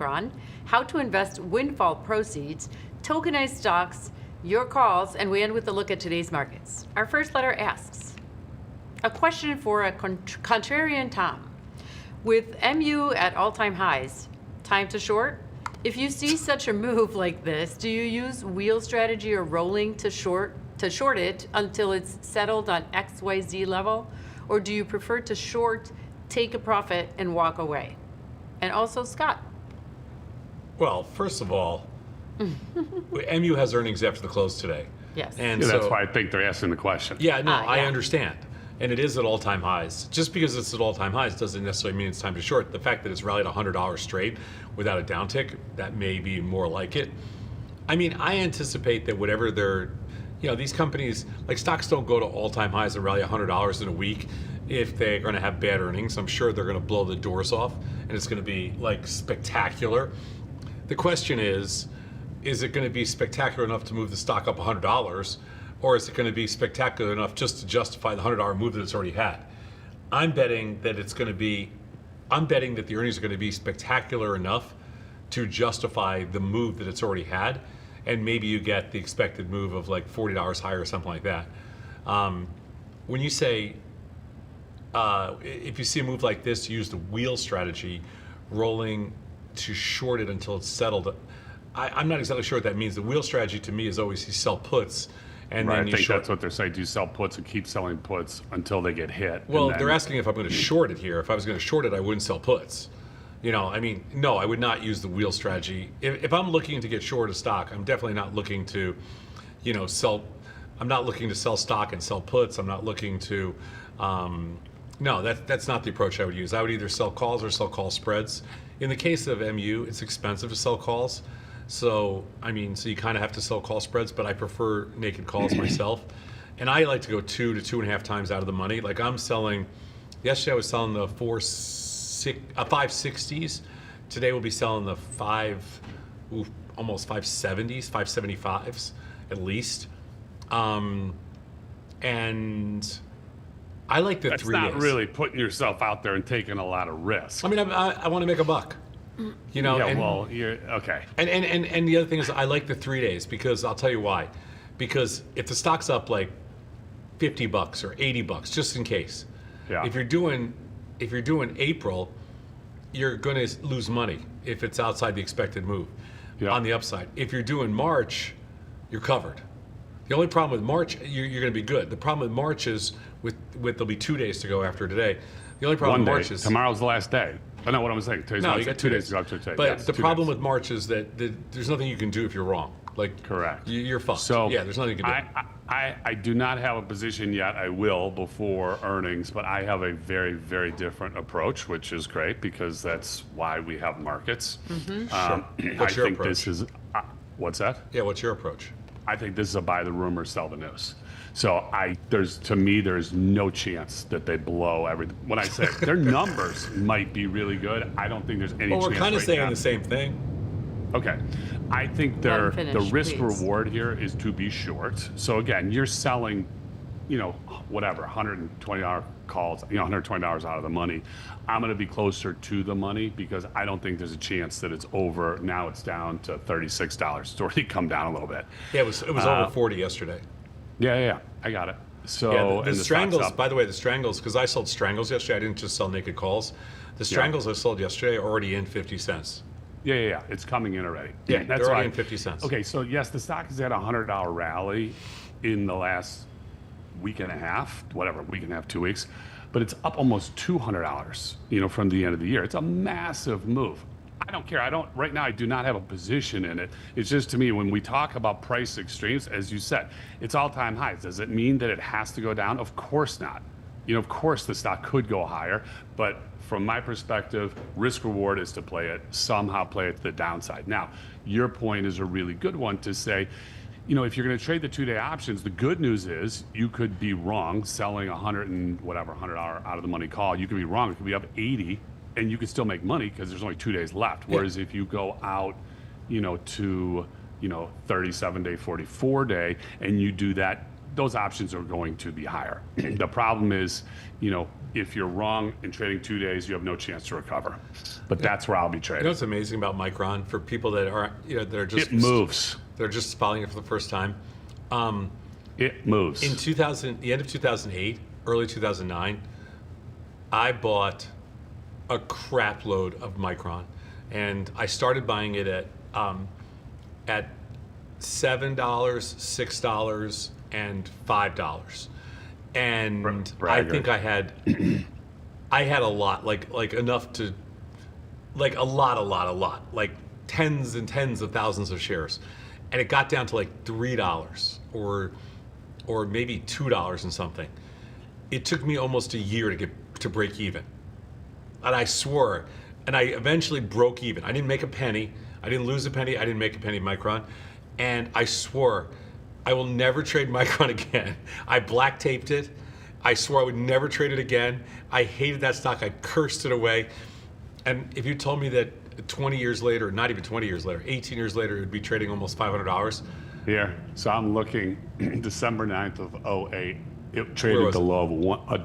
Micron, how to invest windfall proceeds, tokenized stocks, your calls, and we end with a look at today's markets. Our first letter asks, a question for a contrarian Tom. With MU at all-time highs, time to short? If you see such a move like this, do you use wheel strategy or rolling to short it until it's settled on XYZ level? Or do you prefer to short, take a profit, and walk away? And also, Scott. Well, first of all, MU has earnings after the close today. Yes. And Yeah, so, that's why I think they're asking the question. yeah, no, I yeah. understand. And it is at all-time highs. Just because it's at all-time highs doesn't necessarily mean it's time to short. The fact that it's rallied $100 straight without a downtick, that may be more like it. I mean, I anticipate that whatever they're, these companies, like stocks don't go to all-time highs and rally $100 in a week if they're going to have bad earnings. I'm sure they're going to blow the doors off and it's going to be like spectacular. The question is it going to be spectacular enough to move the stock up $100? Or is it going to be spectacular enough just to justify the $100 move that it's already had? I'm betting that the earnings are going to be spectacular enough to justify the move that it's already had. And maybe you get the expected move of like $40 higher or something like that. When you say, if you see a move like this, use the wheel strategy, rolling to short it until it's settled. I'm not exactly sure what that means. The wheel strategy to me is always you sell puts. And Right, then I you think short. that's what they're saying. Do you sell puts and keep selling puts until they get hit? Well, and they're then, asking if I'm going to short it here. If I was going to short it, I wouldn't sell puts. No, I would not use the wheel strategy. If I'm looking to get short a stock, I'm definitely not looking to, sell. I'm not looking to sell stock and sell puts. I'm not looking to. No, that's not the approach I would use. I would either sell calls or sell call spreads. In the case of MU, it's expensive to sell calls. So you kind of have to sell call spreads, but I prefer naked calls myself. And I like to go 2 to 2.5 times out of the money. Like I'm selling, yesterday I was selling the 560s. Today we'll be selling the almost 570s, 575s at least. And I like the that's 3 not days. really putting yourself out there and taking a lot of risk. I want to make a buck. You're okay. And the other thing is I like the 3 days because I'll tell you why. Because if the stock's up like $50 or $80, just in case. Yeah. If you're doing April, you're going to lose money if it's outside the expected move on the upside. If you're doing March, you're covered. The only problem with March, you're going to be good. The problem with March is there'll be 2 days to go after today. The only problem with March is tomorr's the last day. I know what I'm saying. No, you got 2 days to go up to today. But yes, the 2 problem days. with March is that there's nothing you can do if you're wrong. Like Correct. You're fucked. So yeah, there's nothing you can do. I do not have a position yet. I will before earnings, but I have a very, very different approach, which is great because that's why we have markets. Sure. What's your approach? This is what's that? Yeah, what's your approach? I think this is a buy the rumor, sell the news. So there's no chance that they blow everything. When I say their numbers might be really good, I don't think there's any chance. Well, we're kind of right saying now. the same thing. Okay. I think the risk reward here is to be short. So again, you're selling, whatever, $120 calls, $120 out of the money. I'm going to be closer to the money because I don't think there's a chance that it's over. Now it's down to $36. It's already come down a little bit. Yeah, it was over 40 yesterday. Yeah, I got it. So the strangles, by the way, the strangles, because I sold strangles yesterday. I didn't just sell naked calls. The strangles I sold yesterday are already in 50 cents. Yeah. It's coming in already. Yeah, that's they're already why. in 50 cents. Okay, so yes, the stock is at a $100 rally in the last week and a half, 2 weeks, but it's up almost $200, from the end of the year. It's a massive move. I don't care. Right now, I do not have a position in it. It's just, to me, when we talk about price extremes, as you said, it's all-time highs. Does it mean that it has to go down? Of course not. Of course the stock could go higher, but from my perspective, risk reward is to somehow play it to the downside. Now, your point is a really good one to say, if you're going to trade the 2-day options, the good news is you could be wrong selling $100 out of the money call. You could be wrong. It could be up 80 and you could still make money because there's only 2 days left. Whereas if you go out, to 37-day, 44-day, and you do that those options are going to be higher. The problem is, if you're wrong in trading 2 days, you have no chance to recover. But that's where I'll be You trading. know what's amazing about Micron for people that are, that are just It moves. They're just following it for the first time. It moves. In the end of 2008, early 2009, I bought a crap load of Micron, and I started buying it at $7, $6, and $5. And I think I had a lot, like enough to, like a lot, like tens and tens of thousands of shares, and it got down to like $3 or maybe $2 and something. It took me almost a year to get to break even, and I swore, and I eventually broke even. I didn't make a penny. I didn't lose a penny. I didn't make a penny Micron, and I swore I will never trade Micron again. I black taped it. I swore I would never trade it again. I hated that stock. I cursed it away. And if you told me that 20 years later, not even 20 years later, 18 years later, it would be trading almost $500. Here, so I'm looking, December 9th of 08, it Where traded was the it? low of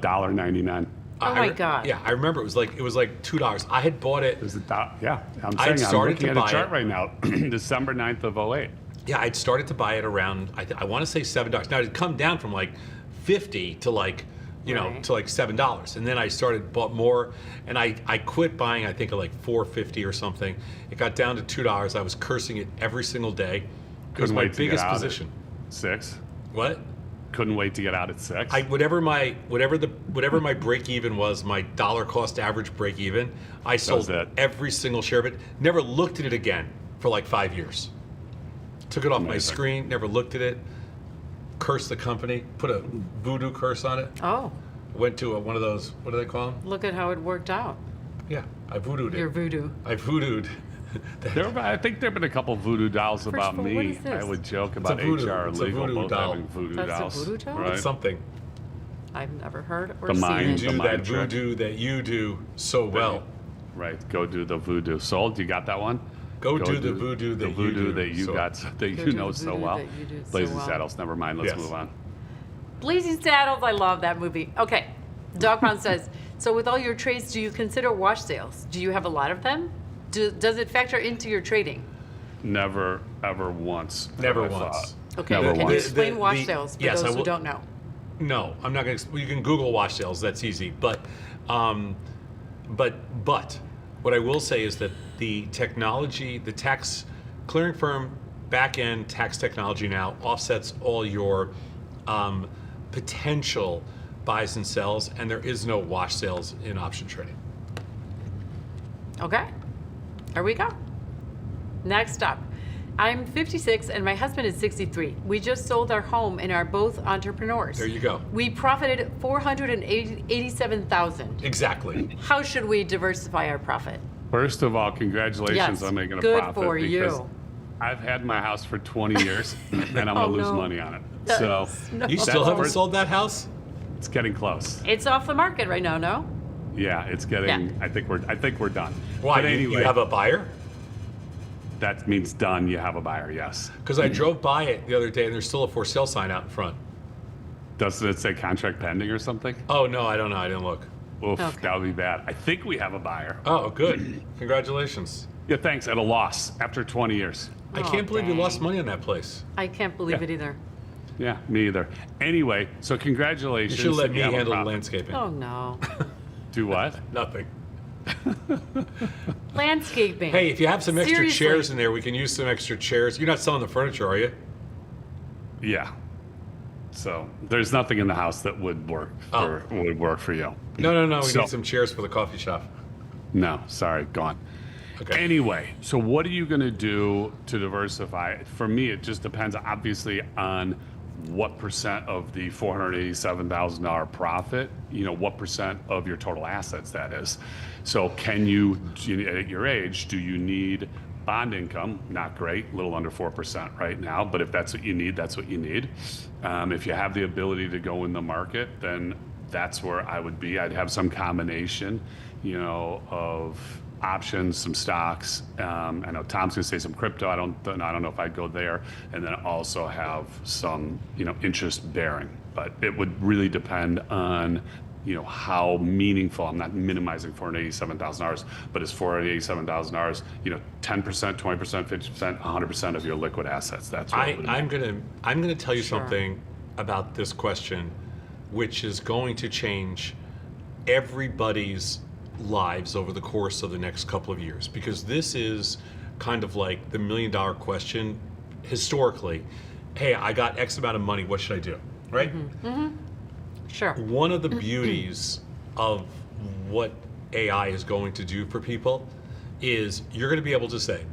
$1.99. Oh my God. Yeah, I remember it was like $2. I had bought it. It was yeah, I'm I'd saying I'm started looking to at a buy chart it. right now, December 9th of 08. Yeah, I'd started to buy it around, I want to say $7. Now it had come down from like 50 to like, Right. to like $7. And then I bought more, and I quit buying, I think at like $4.50 or something. It got down to $2. I was cursing it every single day. It was Couldn't my wait to get biggest out position. at 6. What? Couldn't wait to get out at 6. Whatever my break even was, my dollar cost average break even, I sold it. every single share of it. Never looked at it again for like 5 years. Took it off my Amazing. screen, never looked at it. Cursed the company, put a voodoo curse on it. Oh, Went to one of those, what do they call them? look at how it worked out. Yeah, I voodooed Your it. voodoo. I voodooed. I think there have been a couple voodoo dolls about of all, what me. is this? I would joke about voodoo. HR It's a legal voodoo both doll. having voodoo That's a dolls. voodoo doll? Right? It's something. I've never heard or The seen mind. it. Do The that mind trick. voodoo that you do so well. Right. Go do the voodoo. Sold? You got that one? Go do the voodoo that the you voodoo do that you so- got that Go you do know the so voodoo well. that you do so Blazing well. Saddles. Never mind. Let's Yes. move on. Blazing Saddles, I love that movie. Okay, Dog Pound says, so with all your trades, do you consider wash sales? Do you have a lot of them? Does it factor into your trading? Never ever once. Never have I once. thought. Okay, Never can you once. explain wash sales for yes, I those who will- don't know? No, I'm not going to. You can Google wash sales. That's easy. But what I will say is that the technology, the tax clearing firm back-end tax technology now offsets all your potential buys and sells, and there is no wash sales in option trading. Okay, there we go. Next up, I'm 56 and my husband is 63. We just sold our home and are both entrepreneurs. There you go. We profited $487,000. Exactly. How should we diversify our profit? First of all, congratulations Yes, on making a good profit. for because you. I've had my house for 20 years, and I'm gonna Oh, lose no. money on it. So No. You still That's haven't first- sold that house? it's getting close. It's off the market right now, no? Yeah, it's getting. Yeah. I think we're done. Why? But anyway, You have a buyer? that means done. You have a buyer. Yes. Because I drove by it the other day, and there's still a for sale sign out in front. Doesn't it say contract pending or something? Oh no, I don't know. I didn't look. Oof, Okay. that would be bad. I think we have a buyer. Oh, good. Congratulations. Yeah, thanks. At a loss after 20 years. I Oh, can't believe you dang. lost money on that place. I can't believe Yeah. it either. Yeah, me either. Anyway, so You congratulations. should let me have a handle the profit. landscaping. Oh no. Do what? Nothing. Landscaping. Hey, if you have some extra Seriously. chairs in there, we can use some extra chairs. You're not selling the furniture, are you? Yeah. So there's nothing in the house that would work Oh. for you. No. We So- need some chairs for the coffee shop. No, sorry, gone. Okay. Anyway, so what are you going to do to diversify? For me, it just depends, obviously, on what percent of the $487,000 profit, what percent of your total assets that is. So can you, at your age, do you need bond income? Not great, a little under 4% right now, but if that's what you need, that's what you need. If you have the ability to go in the market, then that's where I would be. I'd have some combination, of options, some stocks. I know Tom's going to say some crypto. I don't know if I'd go there, and then also have some, interest bearing. But it would really depend on, how meaningful. I'm not minimizing $487,000, but is $487,000, 10%, 20%, 50%, 100% of your liquid assets. That's what I'm gonna tell you something about this question, which is going to change everybody's lives over the course of the next couple of years, because this is kind of like the $1 million question historically. Hey, I got X amount of money, what should I do? Right? Sure. One of the beauties of what AI is going to do for people is you're going to be able to say,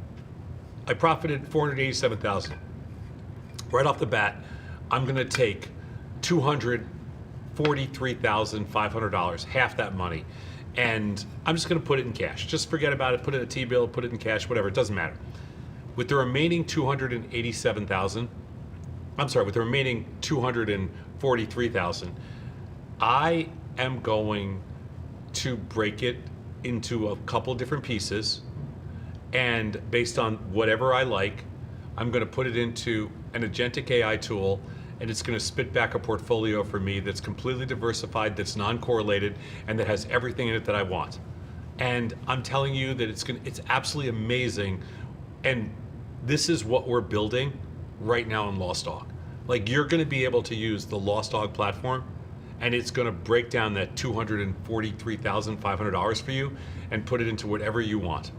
I profited 487,000. Right off the bat, I'm going to take $243,500, half that money, and I'm just going to put it in cash. Just forget about it, put it in a T-bill, put it in cash, whatever, it doesn't matter. With the remaining 287,000, with the remaining 243,000, I am going to break it into a couple different pieces, and based on whatever I like, I'm going to put it into an agentic AI tool, and it's going to spit back a portfolio for me that's completely diversified, that's non-correlated, and that has everything in it that I want. And I'm telling you that it's absolutely amazing, and this is what we're building right now in Lossdog. Like, you're going to be able to use the Lossdog platform, and it's going to break down that $243,500 for you and put it into whatever you want.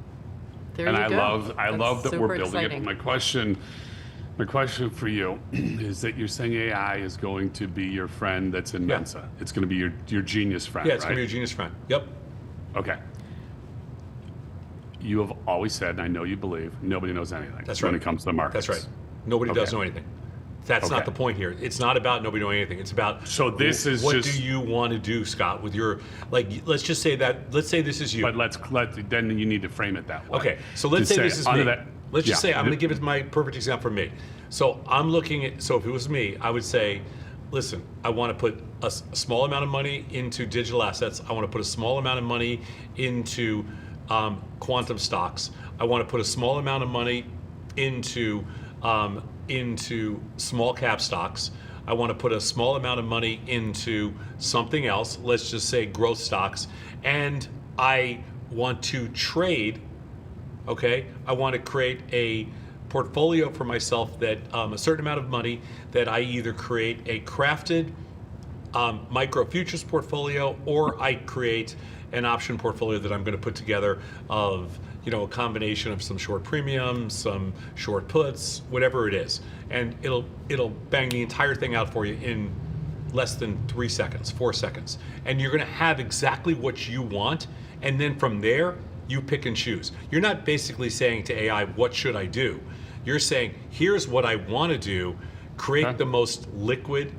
There and you I go. love that Super we're building exciting. it. My question for you is that you're saying AI is going to be your friend that's in Mensa. It's going to be your genius friend. Yeah, it's right? going to be your genius friend. Yep. Okay. You have always said, and I know you believe, nobody knows anything That's when right. it comes to the markets. That's right. Nobody does Okay. know anything. That's not Okay. the point here. It's not about nobody knowing anything. It's about So this is what just- do you want to do, Scott, with your, let's just say let's say this is you. But then you need to frame it that way. Okay, so let's To say this is under me. that- Let's just yeah. say I'm going to give it my perfect example for me. So I'm looking at, so if it was me, I would say, listen, I want to put a small amount of money into digital assets. I want to put a small amount of money into quantum stocks. I want to put a small amount of money into small cap stocks. I want to put a small amount of money into something else, let's just say growth stocks, and I want to trade, okay? I want to create a portfolio for myself that a certain amount of money that I either create a crafted micro futures portfolio, or I create an option portfolio that I'm going to put together of, a combination of some short premium, some short puts, whatever it is, and it'll bang the entire thing out for you in less than 3 seconds, 4 seconds, and you're going to have exactly what you want, and then from there you pick and choose. You're not basically saying to AI, what should I do? You're saying, here's what I want to do, create the most liquid,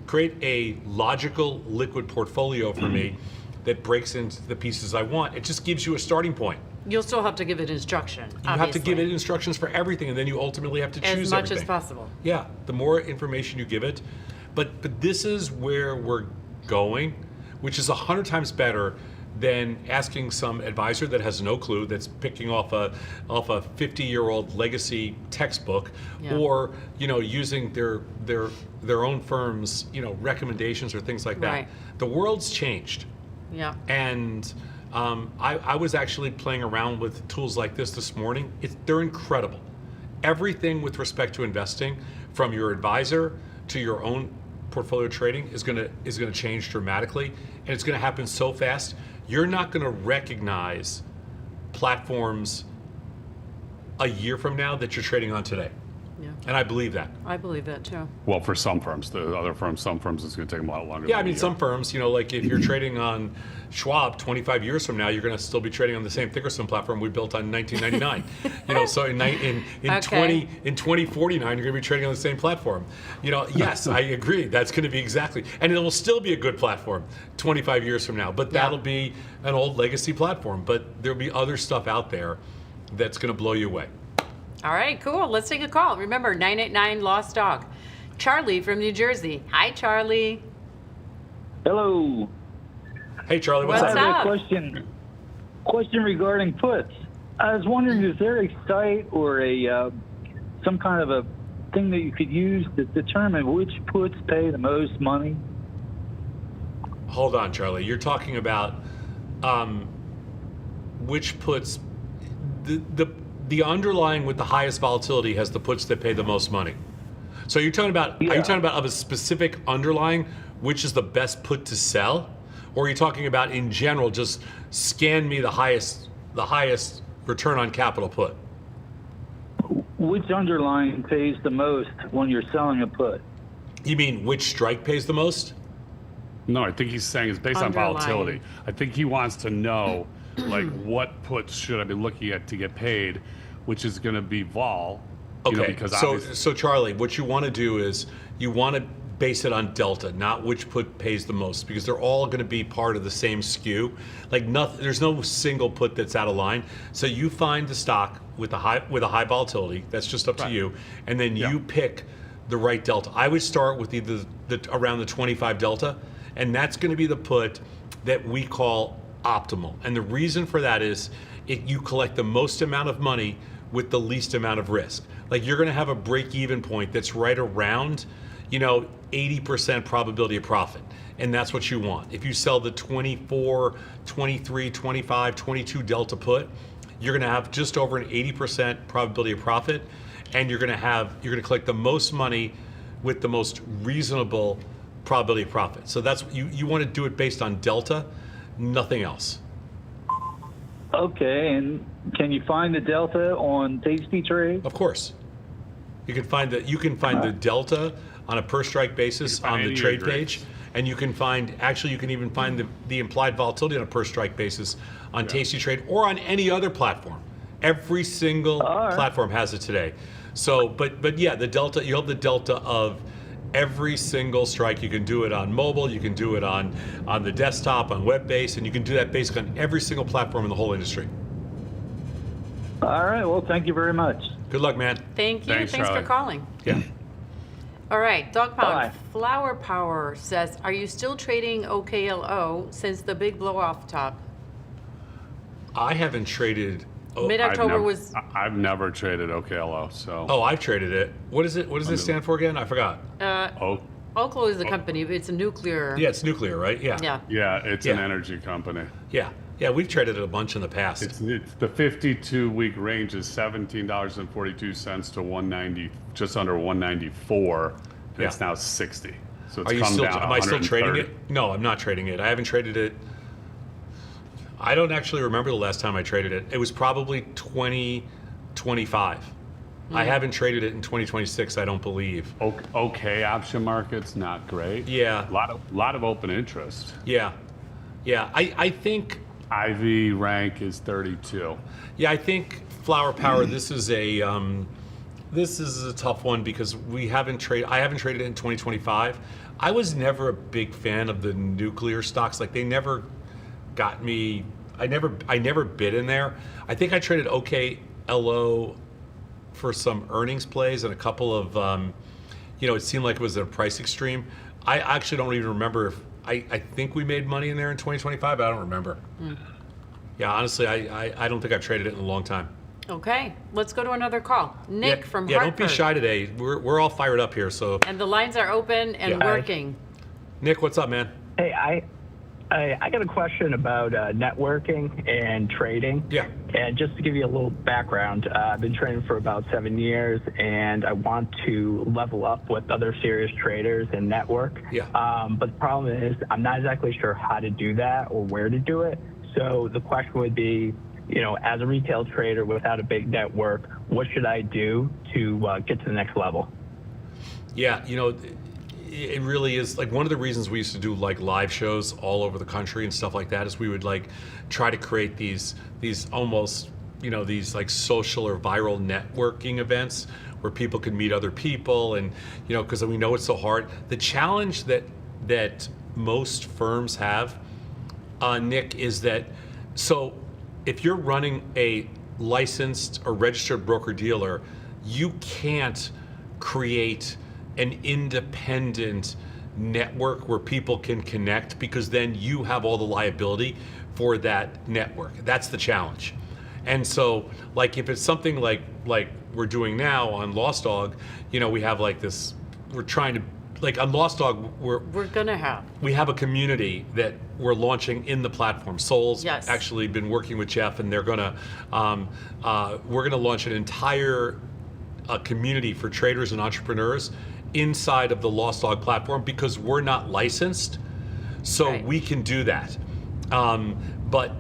create a logical liquid portfolio for me that breaks into the pieces I want. It just gives you a starting point. You'll still have to give it instruction. You have to give it instructions for everything, and then you ultimately have to choose as much everything. as possible. Yeah, the more information you give it, but this is where we're going, which is 100 times better than asking some advisor that has no clue, that's picking off a 50-year-old legacy textbook, or using their own firm's recommendations or things like that. Right. The world's changed. Yeah. And I was actually playing around with tools like this morning. They're incredible. Everything with respect to investing, from your advisor to your own portfolio trading, is gonna change dramatically, and it's gonna happen so fast. You're not gonna recognize platforms a year from now that you're trading on today. Yeah. And I believe that. I believe that too. Well, for some firms, some firms it's going to take them a lot longer. Yeah, I than a mean, year. some firms, like if you're trading on Schwab 25 years from now, you're going to still be trading on the same Thinkorswim platform we built on 1999. So in 2049, you're going to be trading on the same platform. Yes, I agree. That's going to be exactly, and it will still be a good platform 25 years from now. But that'll be an old legacy platform. But there'll be other stuff out there that's going to blow you away. All right, cool. Let's take a call. Remember, 989 Lost Dog. Charlie from New Jersey. Hi, Charlie. Hello. Hey, Charlie, what's What's up? I have up? a Question regarding puts. I was wondering, is there a site or a some kind of a thing that you could use to determine which puts pay the most money? Hold on, Charlie. You're talking about which puts the underlying with the highest volatility has the puts that pay the most money. So you're talking about, Yeah. are you talking about of a specific underlying, which is the best put to sell? Or are you talking about in general, just scan me the highest return on capital put? Which underlying pays the most when you're selling a put? You mean which strike pays the most? No, I think he's saying it's based on Underlying. volatility. I think he wants to know, like, what puts should I be looking at to get paid, which is going to be vol. You know, Okay, because so obviously- so Charlie, what you want to do is you want to base it on delta, not which put pays the most, because they're all going to be part of the same skew. Like nothing, there's no single put that's out of line. So you find the stock with a high volatility. That's just up to Right. you, and then Yeah. you pick the right delta. I would start with either around the 25 delta, and that's going to be the put that we call optimal. And the reason for that is you collect the most amount of money with the least amount of risk. Like you're going to have a break-even point that's right around, 80% probability of profit. And that's what you want. If you sell the 24, 23, 25, 22 delta put, you're going to have just over an 80% probability of profit, and you're going to collect the most money with the most reasonable probability of profit. So that's you want to do it based on delta, nothing else. Okay, and can you find the delta on Tasty Trade? Of course. You can find the delta on a per strike basis find on the any trade rates. page, and you can even find the implied volatility on a per strike basis on Tasty Trade or on any other platform. Every single All right. platform has it today. So, but yeah, the delta, you have the delta of every single strike. You can do it on mobile, you can do it on the desktop, on web-based, and you can do that basically on every single platform in the whole industry. All right, well, thank you very much. Good luck, man. Thank you. Thanks, Thanks for Charlie. calling. Yeah. All right, Dog Pound. Bye. Flower Power says, are you still trading OKLO since the big blow off top? I haven't traded. Mid-October was I've never traded OKLO, so. Oh, I've traded it. What is it? What does it stand for again? I forgot. Oh, OKLO is the company, but it's a nuclear. Yeah, it's nuclear, right? Yeah. Yeah. yeah, it's an Yeah. energy company. Yeah. Yeah, we've traded it a bunch in the past. It's the 52-week range is $17.42 to 190, just under 194. And it's Yeah. now 60. So it's Are you come still? down. Am I still trading 130. it? No, I'm not trading it. I haven't traded it. I don't actually remember the last time I traded it. It was probably 2025. I haven't traded it in 2026. I don't believe. Okay, option market's not great. Yeah. A lot of open interest. Yeah. Yeah. I think. IV rank is 32. Yeah, I think Flower Power. This is a tough one because I haven't traded it in 2025. I was never a big fan of the nuclear stocks. Like they never got me. I never bid in there. I think I traded OKLO for some earnings plays and a couple of, it seemed like it was a price extreme. I actually don't even remember if I think we made money in there in 2025, but I don't remember. Yeah, honestly, I don't think I've traded it in a long time. Okay, let's go to another call. Nick from Yeah, Hartford. don't be shy today. We're all fired up here. So, And the lines are open and Yeah. working. Nick, what's up, man? Hey, I got a question about networking and trading. Yeah. And just to give you a little background, I've been trading for about 7 years, and I want to level up with other serious traders and network. Yeah. But the problem is I'm not exactly sure how to do that or where to do it. So the question would be, as a retail trader without a big network, what should I do to get to the next level? Yeah, it really is like one of the reasons we used to do like live shows all over the country and stuff like that is we would like try to create these almost these like social or viral networking events where people can meet other people and because we know it's so hard. The challenge that most firms have, Nick, is that so if you're running a licensed or registered broker dealer, you can't create an independent network where people can connect, because then you have all the liability for that network. That's the challenge. And so, like, if it's something like we're doing now on Lossdog, we have like this, we're trying to, like on Lossdog, we have a community that we're launching in the platform. Sol's actually been working with Jeff, and they're gonna, we're gonna launch an entire community for traders and entrepreneurs inside of the Lossdog platform, because we're not licensed, so we can do that. But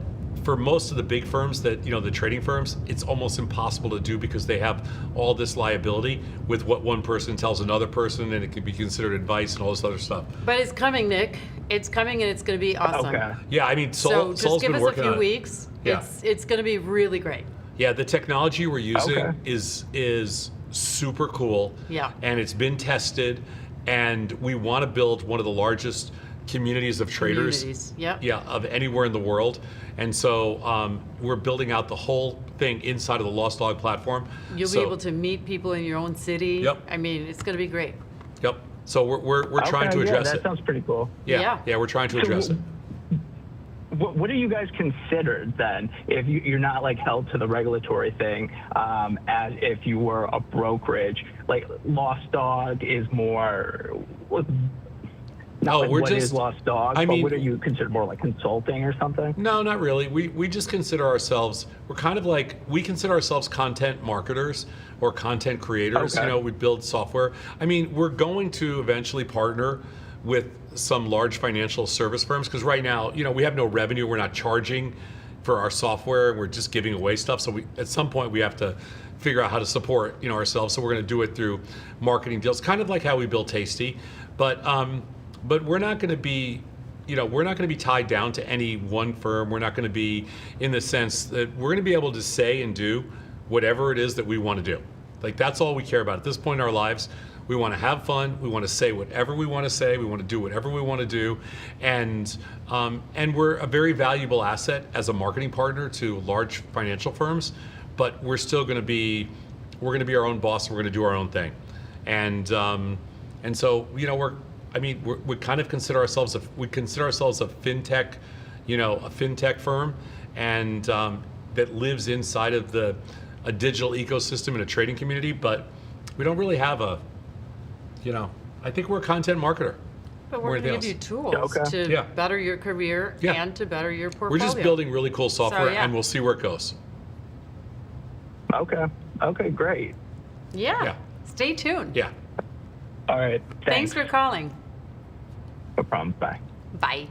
for most of the big firms that, the trading firms, it's almost impossible to do, because they have all this liability with what one person tells another person, and it can be considered advice and all this other stuff. But it's coming, Nick. It's coming, and it's going to be awesome. Okay. Yeah, I mean, Sol's give been us working a few on weeks. Yeah. It's going to be really great. Yeah, the technology we're using is super cool. Yeah. And it's been tested, and we want to build one of the largest communities of traders. Yeah, of anywhere in the world. And so we're building out the whole thing inside of the Lossdog platform. You'll be able to meet people in your own city. Yep. I mean, it's going to be great. Yep. So we're trying to address it. That sounds pretty cool. Yeah, we're trying to address it. What do you guys consider then, if you're not like held to the regulatory thing, as if you were a brokerage? Like Lossdog is more. What is Lossdog? I mean, what do you consider, more like consulting or something? No, not really. We just consider ourselves, we consider ourselves content marketers or content creators. Okay. We build software. I mean, we're going to eventually partner with some large financial service firms, because right now, we have no revenue. We're not charging for our software. We're just giving away stuff. So at some point we have to figure out how to support, ourselves. So we're going to do it through marketing deals, kind of like how we built Tasty. But we're not going to be, we're not going to be tied down to any one firm. We're not going to be, in the sense that we're going to be able to say and do whatever it is that we want to do. Like, that's all we care about at this point in our lives. We want to have fun. We want to say whatever we want to say. We want to do whatever we want to do, and we're a very valuable asset as a marketing partner to large financial firms. But we're still going to be, our own boss. We're going to do our own thing, and so we kind of consider ourselves a fintech, a fintech firm, and that lives inside of a digital ecosystem and a trading community. But we don't really have I think we're a content marketer. But we're going to give you tools to better your career and to better your portfolio. We're just building really cool software, and we'll see where it goes. Okay, great. Yeah. Stay tuned. Yeah. All right. Thanks for calling. No problem. Bye. Bye.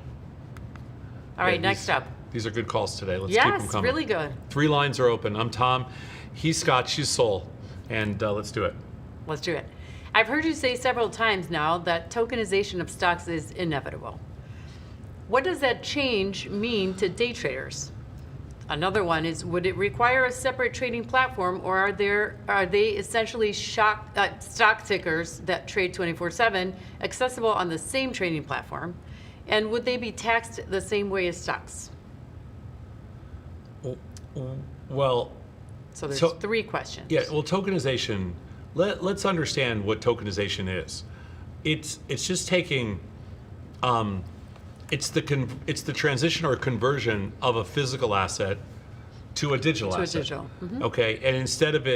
All right, next up. These are good calls today. Let's keep them coming. Yes, really good. 3 lines are open. I'm Tom. He's Scott. She's Sol. And let's do it. Let's do it. I've heard you say several times now that tokenization of stocks is inevitable. What does that change mean to day traders? Another one is, would it require a separate trading platform, or are they essentially stock tickers that trade 24/7 accessible on the same trading platform? And would they be taxed the same way as stocks? Well, so there's 3 questions. Yeah, well, tokenization, let's understand what tokenization is. It's just taking, it's the transition or conversion of a physical asset to a digital asset. Mm-hmm. Okay, and instead of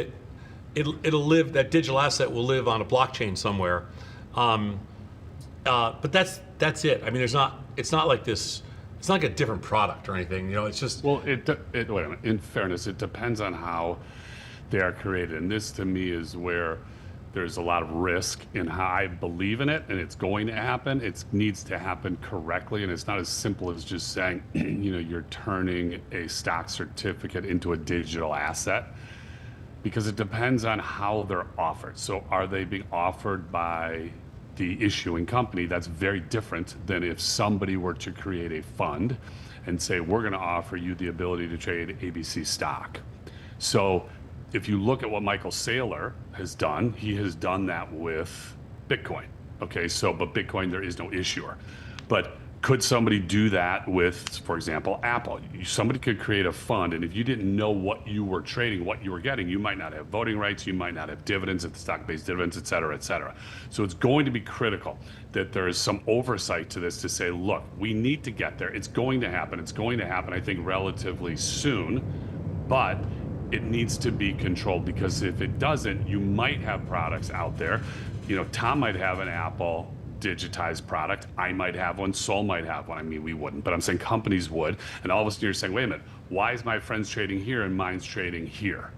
it'll live, that digital asset will live on a blockchain somewhere. But that's it. I mean, it's not like this. It's not like a different product or anything. It's just. Well, wait a minute. In fairness, it depends on how they are created, and this to me is where there's a lot of risk in how I believe in it, and it's going to happen. It needs to happen correctly, and it's not as simple as just saying, you're turning a stock certificate into a digital asset, because it depends on how they're offered. So are they being offered by the issuing company? That's very different than if somebody were to create a fund and say, we're going to offer you the ability to trade ABC stock. So if you look at what Michael Saylor has done, he has done that with Bitcoin. Okay, but Bitcoin, there is no issuer. But Could somebody do that with, for example, Apple? Somebody could create a fund, and if you didn't know what you were trading, what you were getting, you might not have voting rights, you might not have dividends at the stock-based dividends, et cetera, et cetera. So it's going to be critical that there is some oversight to this to say, look, we need to get there. It's going to happen. It's going to happen, I think, relatively soon, but it needs to be controlled, because if it doesn't, you might have products out there. Tom might have an Apple digitized product. I might have one. Sol might have one. I mean, we wouldn't, but I'm saying companies would. And all of a sudden you're saying, wait a minute, why is my friend's trading here and mine's trading here?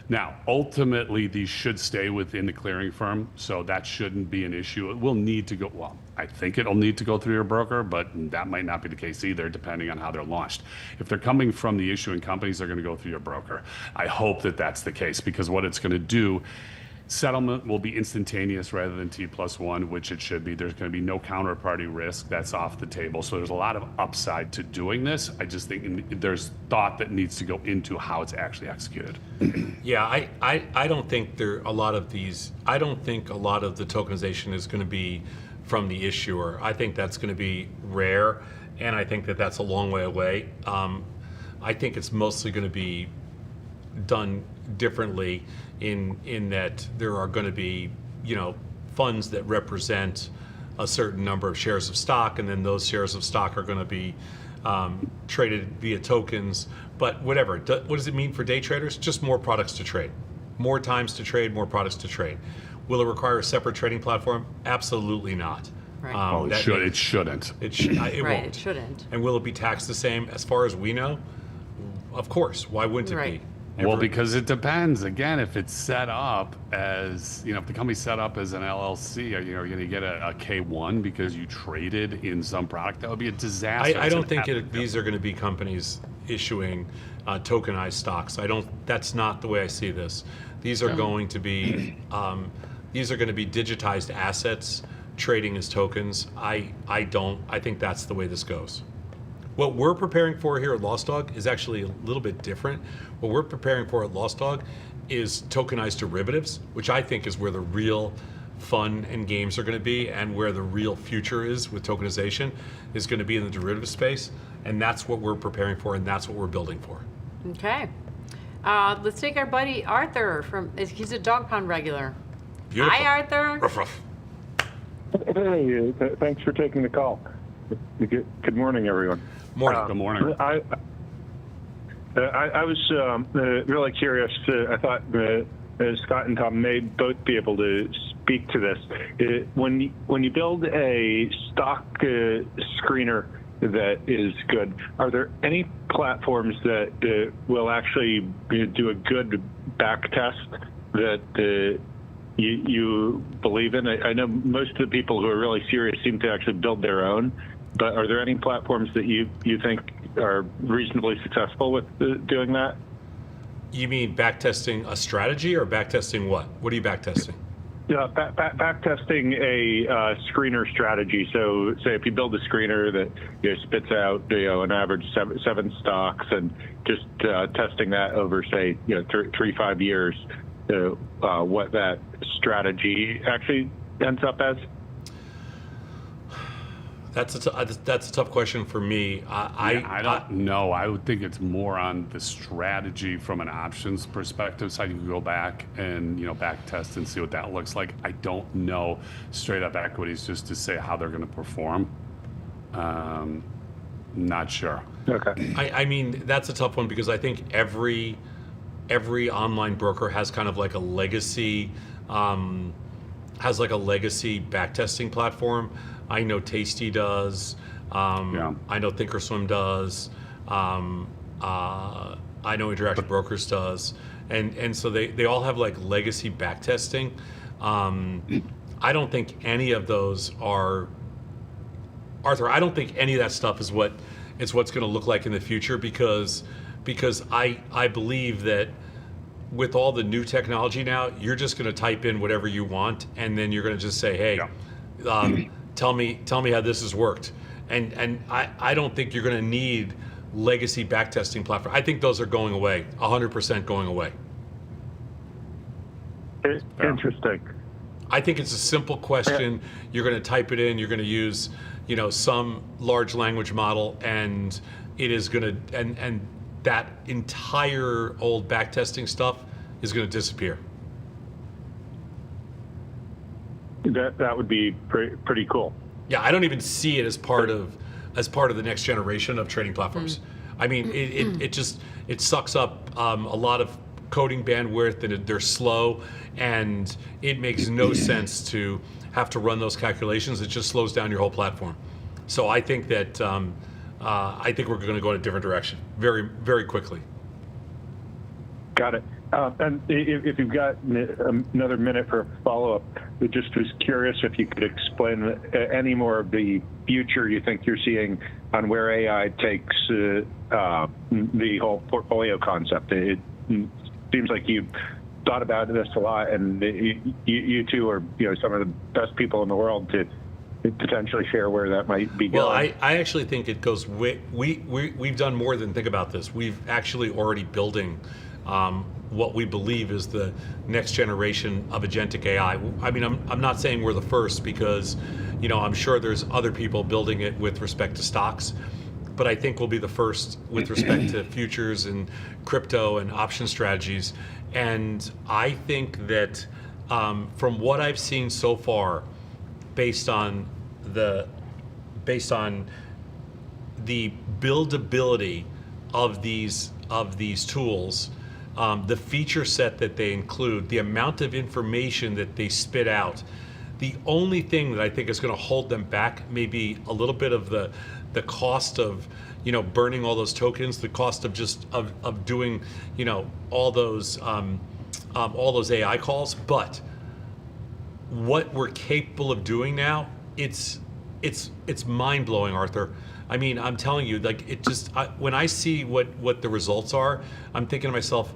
Now, ultimately, these should stay within the clearing firm, so that shouldn't be an issue. It will need to go, well, I think it'll need to go through your broker, but that might not be the case either, depending on how they're launched. If they're coming from the issuing companies, they're going to go through your broker. I hope that that's the case, because what it's going to do, settlement will be instantaneous rather than T+1, which it should be. There's going to be no counterparty risk. That's off the table. So there's a lot of upside to doing this. I just think there's thought that needs to go into how it's actually executed. Yeah, I don't think a lot of the tokenization is going to be from the issuer. I think that's going to be rare, and I think that that's a long way away. I think it's mostly going to be done differently in that there are going to be, funds that represent a certain number of shares of stock, and then those shares of stock are going to be traded via tokens. But whatever, what does it mean for day traders? Just more products to trade, more times to trade, more products to trade. Will it require a separate trading platform? Absolutely not. Right. It shouldn't. It Right, won't. it shouldn't. And will it be taxed the same? As far as we know, of course. Why wouldn't it Right. be? Well, because it depends. Again, if it's set up as, if the company's set up as an LLC, are you going to get a K1 because you traded in some product? That would be a disaster. I don't think these are going to be companies issuing tokenized stocks. That's not the way I see this. These are going to be digitized assets trading as tokens. I think that's the way this goes. What we're preparing for here at Lossdog is actually a little bit different. What we're preparing for at Lossdog is tokenized derivatives, which I think is where the real fun and games are going to be, and where the real future is with tokenization is going to be in the derivative space. And that's what we're preparing for, and that's what we're building for. Okay. Let's take our buddy Arthur he's a Dog Pound regular. Beautiful. Hi, Arthur. Ruff, ruff. Hey, thanks for taking the call. Good morning, everyone. Morning. Good morning. I was really curious. I thought Scott and Tom may both be able to speak to this. When you build a stock screener that is good, are there any platforms that will actually do a good back test that you believe in? I know most of the people who are really serious seem to actually build their own, but are there any platforms that you think are reasonably successful with doing that? You mean backtesting a strategy or backtesting what? What are you backtesting? Yeah, backtesting a screener strategy. So, say if you build a screener that spits out an average seven stocks, and just testing that over say 3-5 years, what that strategy actually ends up as. That's a tough question for me. I don't know. I would think it's more on the strategy from an options perspective, so you can go back and back test and see what that looks like. I don't know straight up equities just to say how they're going to perform. Not sure. Okay. I mean, that's a tough one, because I think every online broker has kind of like a legacy backtesting platform. I know Tasty does. I know Thinkorswim does. I know Interactive Brokers does, and so they all have like legacy backtesting. I don't think any of those are, Arthur. I don't think any of that stuff is what's going to look like in the future, because I believe that with all the new technology now, you're just going to type in whatever you want, and then you're going to just say, hey, tell me how this has worked. And I don't think you're going to need legacy backtesting platform. I think those are going away, 100% going away. Interesting. I think it's a simple question. You're going to type it in. You're going to use, some large language model, and it is going to, and that entire old backtesting stuff is going to disappear. That would be pretty cool. Yeah, I don't even see it as part of the next generation of trading platforms. I mean, it sucks up a lot of coding bandwidth, and they're slow, and it makes no sense to have to run those calculations. It just slows down your whole platform. So I think that I think we're going to go in a different direction very, very quickly. Got it. And if you've got another minute for a follow-up, I just was curious if you could explain any more of the future you think you're seeing on where AI takes the whole portfolio concept. It seems like you've thought about this a lot, and you two are some of the best people in the world to potentially share where that might be going. Well, I actually think it goes. We've done more than think about this. We've actually already building what we believe is the next generation of agentic AI. I mean, I'm not saying we're the first, because I'm sure there's other people building it with respect to stocks, but I think we'll be the first with respect to futures and crypto and option strategies. And I think that from what I've seen so far, based on the buildability of these tools, the feature set that they include, the amount of information that they spit out, the only thing that I think is going to hold them back may be a little bit of the cost of burning all those tokens, the cost of just of doing all those AI calls. But what we're capable of doing now, it's mind blowing, Arthur. I mean, I'm telling you, like, when I see what the results are, I'm thinking to myself,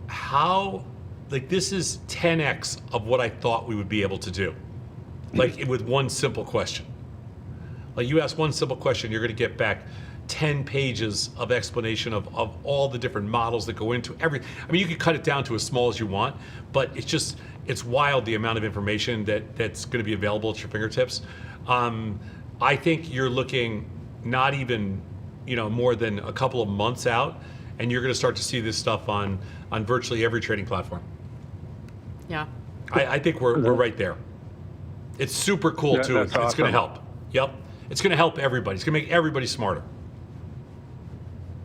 how, like, this is 10x of what I thought we would be able to do, like, with one simple question. Like, you ask one simple question, you're going to get back 10 pages of explanation of all the different models that go into every. I mean, you could cut it down to as small as you want, but it's wild the amount of information that's going to be available at your fingertips. I think you're looking not even more than a couple of months out, and you're going to start to see this stuff on virtually every trading platform. Yeah. I think we're right there. It's super cool too. It's going to help. Yep. It's going to help everybody. It's going to make everybody smarter.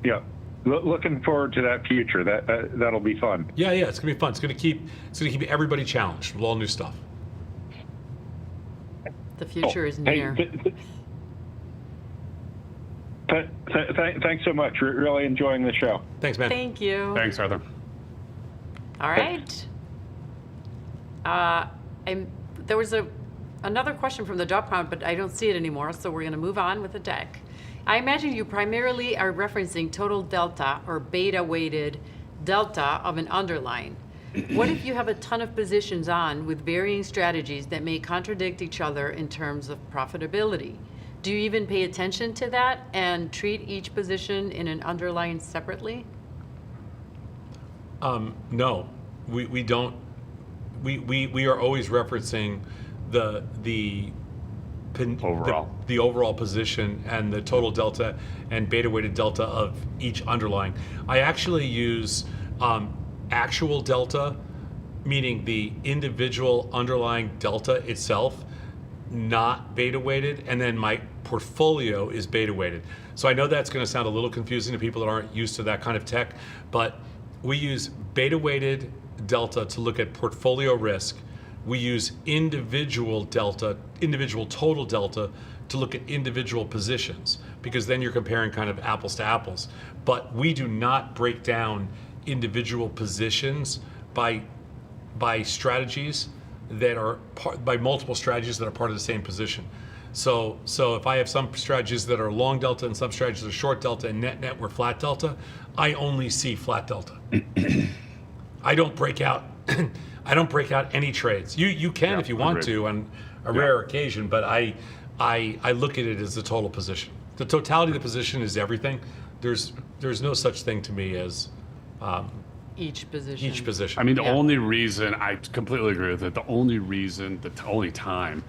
Yeah. Looking forward to that future. That'll be fun. Yeah, it's going to be fun. It's going to keep everybody challenged with all new stuff. The future is near. Thanks so much. Really enjoying the show. Thanks, man. Thank you. Thanks, Arthur. All right. There was another question from the drop count, but I don't see it anymore, so we're going to move on with the deck. I imagine you primarily are referencing total delta or beta-weighted delta of an underlying. What if you have a ton of positions on with varying strategies that may contradict each other in terms of profitability? Do you even pay attention to that and treat each position in an underlying separately? No, we don't. We are always referencing the overall position and the total delta and beta weighted delta of each underlying. I actually use actual delta, meaning the individual underlying delta itself, not beta weighted, and then my portfolio is beta weighted. So I know that's going to sound a little confusing to people that aren't used to that kind of tech, but we use beta weighted delta to look at portfolio risk. We use individual total delta to look at individual positions, because then you're comparing kind of apples to apples. But we do not break down individual positions by strategies that are by multiple strategies that are part of the same position. So if I have some strategies that are long delta and some strategies that are short delta, and net we're flat delta, I only see flat delta. I don't break out any trades. You can if you want to on a rare occasion, but I look at it as the total position. The totality of the position is everything. There's no such thing to me as each position. Each position. I mean, the Yeah. only reason, I completely agree with it, the only time,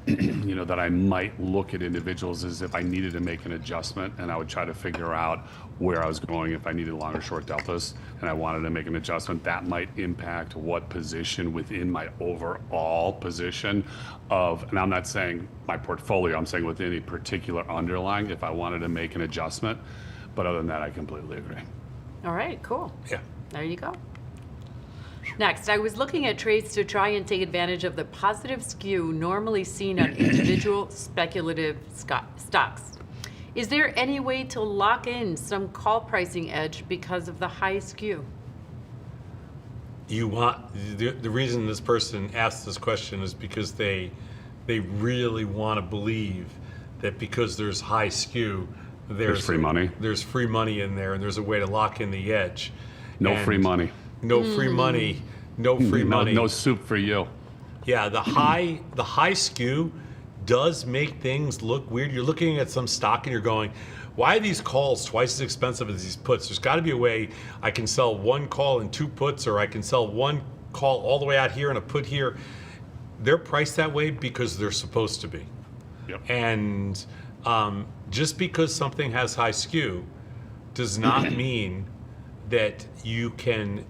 that I might look at individuals is if I needed to make an adjustment, and I would try to figure out where I was going if I needed long or short deltas, and I wanted to make an adjustment. That might impact what position within my overall position and I'm not saying my portfolio, I'm saying within a particular underlying, if I wanted to make an adjustment. But other than that, I completely agree. All right, cool. Yeah. There you go. Next, I was looking at trades to try and take advantage of the positive skew normally seen on individual speculative stocks. Is there any way to lock in some call pricing edge because of the high skew? You want the reason this person asked this question is because they really want to believe that because there's high skew, there's free money. There's free money in there, and there's a way to lock in the edge. No free money. No free money. No free money. No soup for you. Yeah, the high skew does make things look weird. You're looking at some stock and you're going, why are these calls twice as expensive as these puts? There's got to be a way I can sell one call and two puts, or I can sell one call all the way out here and a put here. They're priced that way because they're supposed to be. Yep. And just because something has high skew does not mean that you can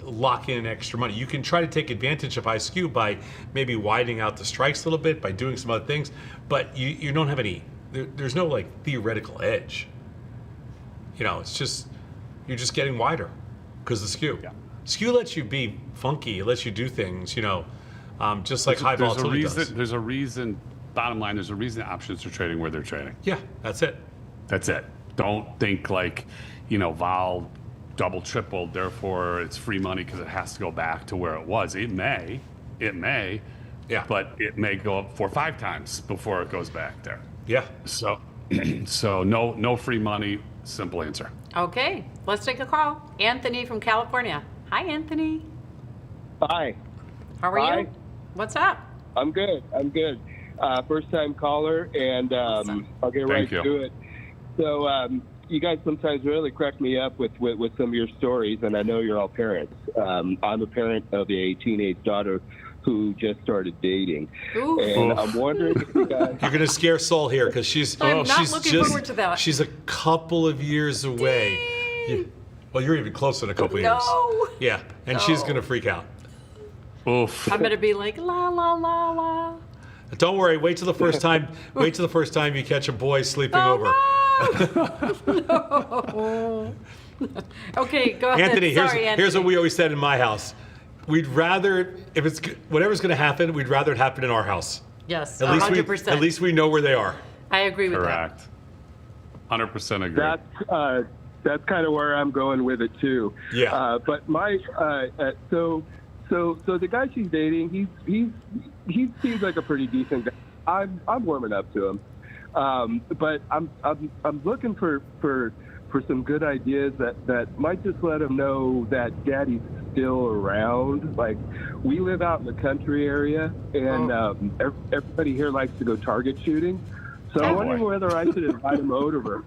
lock in extra money. You can try to take advantage of high skew by maybe widening out the strikes a little bit, by doing some other things, but you don't have any, there's no like theoretical edge. It's just, you're just getting wider because of skew. Yeah. Skew lets you be funky, it lets you do things, just like high volatility does. There's a reason, bottom line, there's a reason options are trading where they're trading. Yeah, that's it. That's it. Don't think like, vol double, triple, therefore it's free money because it has to go back to where it was. It may, Yeah. but it may go up 4 or 5 times before it goes back there. Yeah. So, so no free money, simple answer. Okay, let's take a call. Anthony from California. Hi, Anthony. Hi. How are Hi. you? What's up? I'm good. First time caller, and Awesome. I'll get right Thank you. to it. So you guys sometimes really crack me up with some of your stories, and I know you're all parents. I'm a parent of a teenage daughter who just started dating. Ooh. And I'm wondering if you guys... You're gonna scare Saul here because she's I'm not she's looking just forward to that. she's a couple of years away. Well, you're even closer than a couple of years. No. Yeah, and she's No. gonna freak out. Oof. I'm gonna be like la la la la. Don't worry. Wait till the first time. Wait till the first time you catch a boy sleeping over. No. Okay, go ahead. Anthony, Sorry, Anthony. here's what we always said in my house. We'd rather, if it's whatever's gonna happen, we'd rather it happen in our house. Yes, At least 100%. at least we know where they are. I agree with Correct. 100% agree. That's kind of where I'm going with it too. Yeah. But my so the guy she's dating, he seems like a pretty decent guy. I'm warming up to him. But I'm looking for some good ideas that might just let him know that daddy's still around. Like, we live out in the country area, and everybody here likes to go target shooting. So I'm wondering whether I should invite him over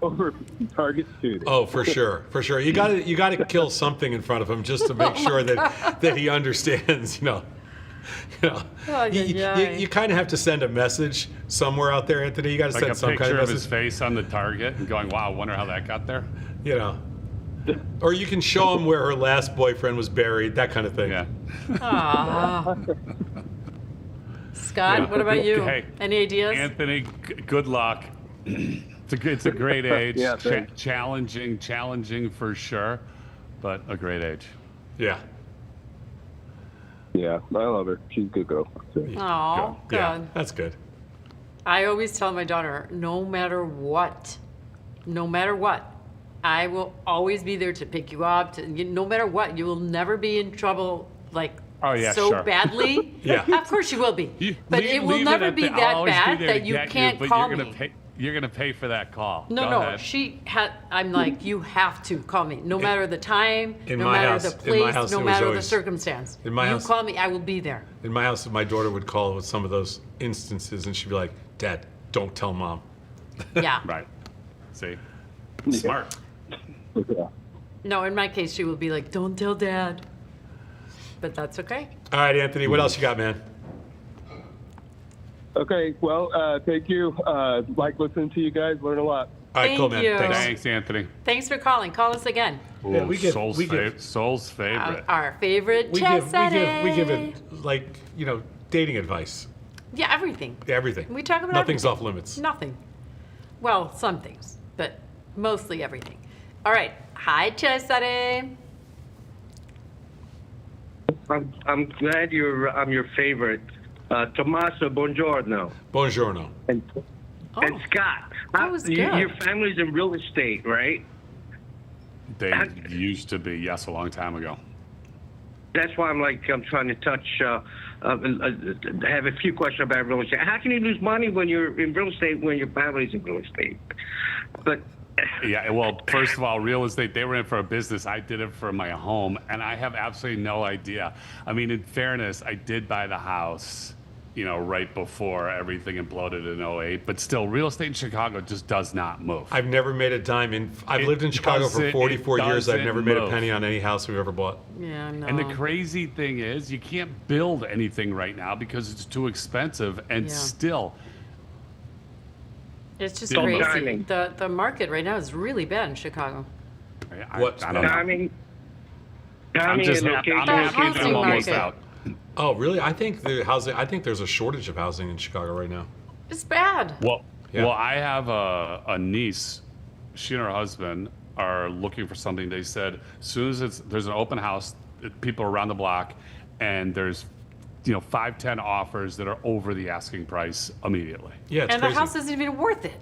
target shooting. Oh, for sure, for sure. You got to kill something in front of him just to make sure that he understands. You kind of have to send a message somewhere out there, Anthony. You got to Like send a some picture kind of of message. his face on the target and going, wow, wonder how that got there. Or you can show him where her last boyfriend was buried, that kind of thing. Yeah. Aww. Scott, what about you? Hey, Any ideas? Anthony, good luck. It's a great age. Yeah, thanks. Challenging for sure, but a great age. Yeah. Yeah, I love her. She's a good girl. So. Oh, good. Yeah, that's good. I always tell my daughter, no matter what, I will always be there to pick you up. No matter what, you will never be in trouble Oh, yeah, so sure. badly. Yeah. Of course you will be. But it will Leave never at be the- I'll that always be bad there to that you get can't but call you're me. gonna pay. You're gonna pay for that call. No, Go no. ahead. I'm like, you have to call me, no matter the time, in no my matter house- the in my place, house, no it was matter the always- circumstance. in my you house- call me, I will be there. In my house, my daughter would call with some of those instances, and she'd be like, "Dad, don't tell Mom." Yeah. Right. See, smart. Yeah. No, in my case, she will be like, don't tell Dad. But that's okay. All right, Anthony, what else you got, man? Okay, well, thank you. Like listening to you guys, learn a lot. All right, cool, Thank man. you. Thanks. Thanks, Anthony. Thanks for calling. Call us again. Yeah, we give- Soul's, we give- Soul's favorite. Our favorite We chess give it, like, dating advice. Yeah, everything. Everything. We talk about Nothing's everything. off limits. Nothing. Well, some things, but mostly everything. All right. Hi, Cesare. I'm glad I'm your favorite. Tommaso, buongiorno. Buongiorno. And Oh, Scott, that was your good. family's in real estate, right? They used to be, yes, a long time ago. That's why I'm trying to touch, have a few questions about real estate. How can you lose money when you're in real estate when your family's in real estate? But Yeah, well, first of all, real estate, they were in for a business. I did it for my home, and I have absolutely no idea. I mean, in fairness, I did buy the house, right before everything imploded in '08, but still, real estate in Chicago just does not move. I've never made a dime I've lived in Chicago for doesn't- 44 it years. I've doesn't never made a move. penny on any house we've ever bought. yeah, no. And the crazy thing is, you can't build anything right now because it's too expensive, and Yeah. still, It's just Don't crazy. timing. The market right now is really bad in Chicago. What's I don't know. timing I'm just and happy. I'm location. happy that housing I'm almost market. out. Oh, really? I think there's a shortage of housing in Chicago right now. It's bad. Well, Yeah. well, I have a niece. She and her husband are looking for something. They said as soon as there's an open house, people around the block, and there's 5-10 offers that are over the asking price immediately. Yeah, it's And crazy. the house isn't even worth it.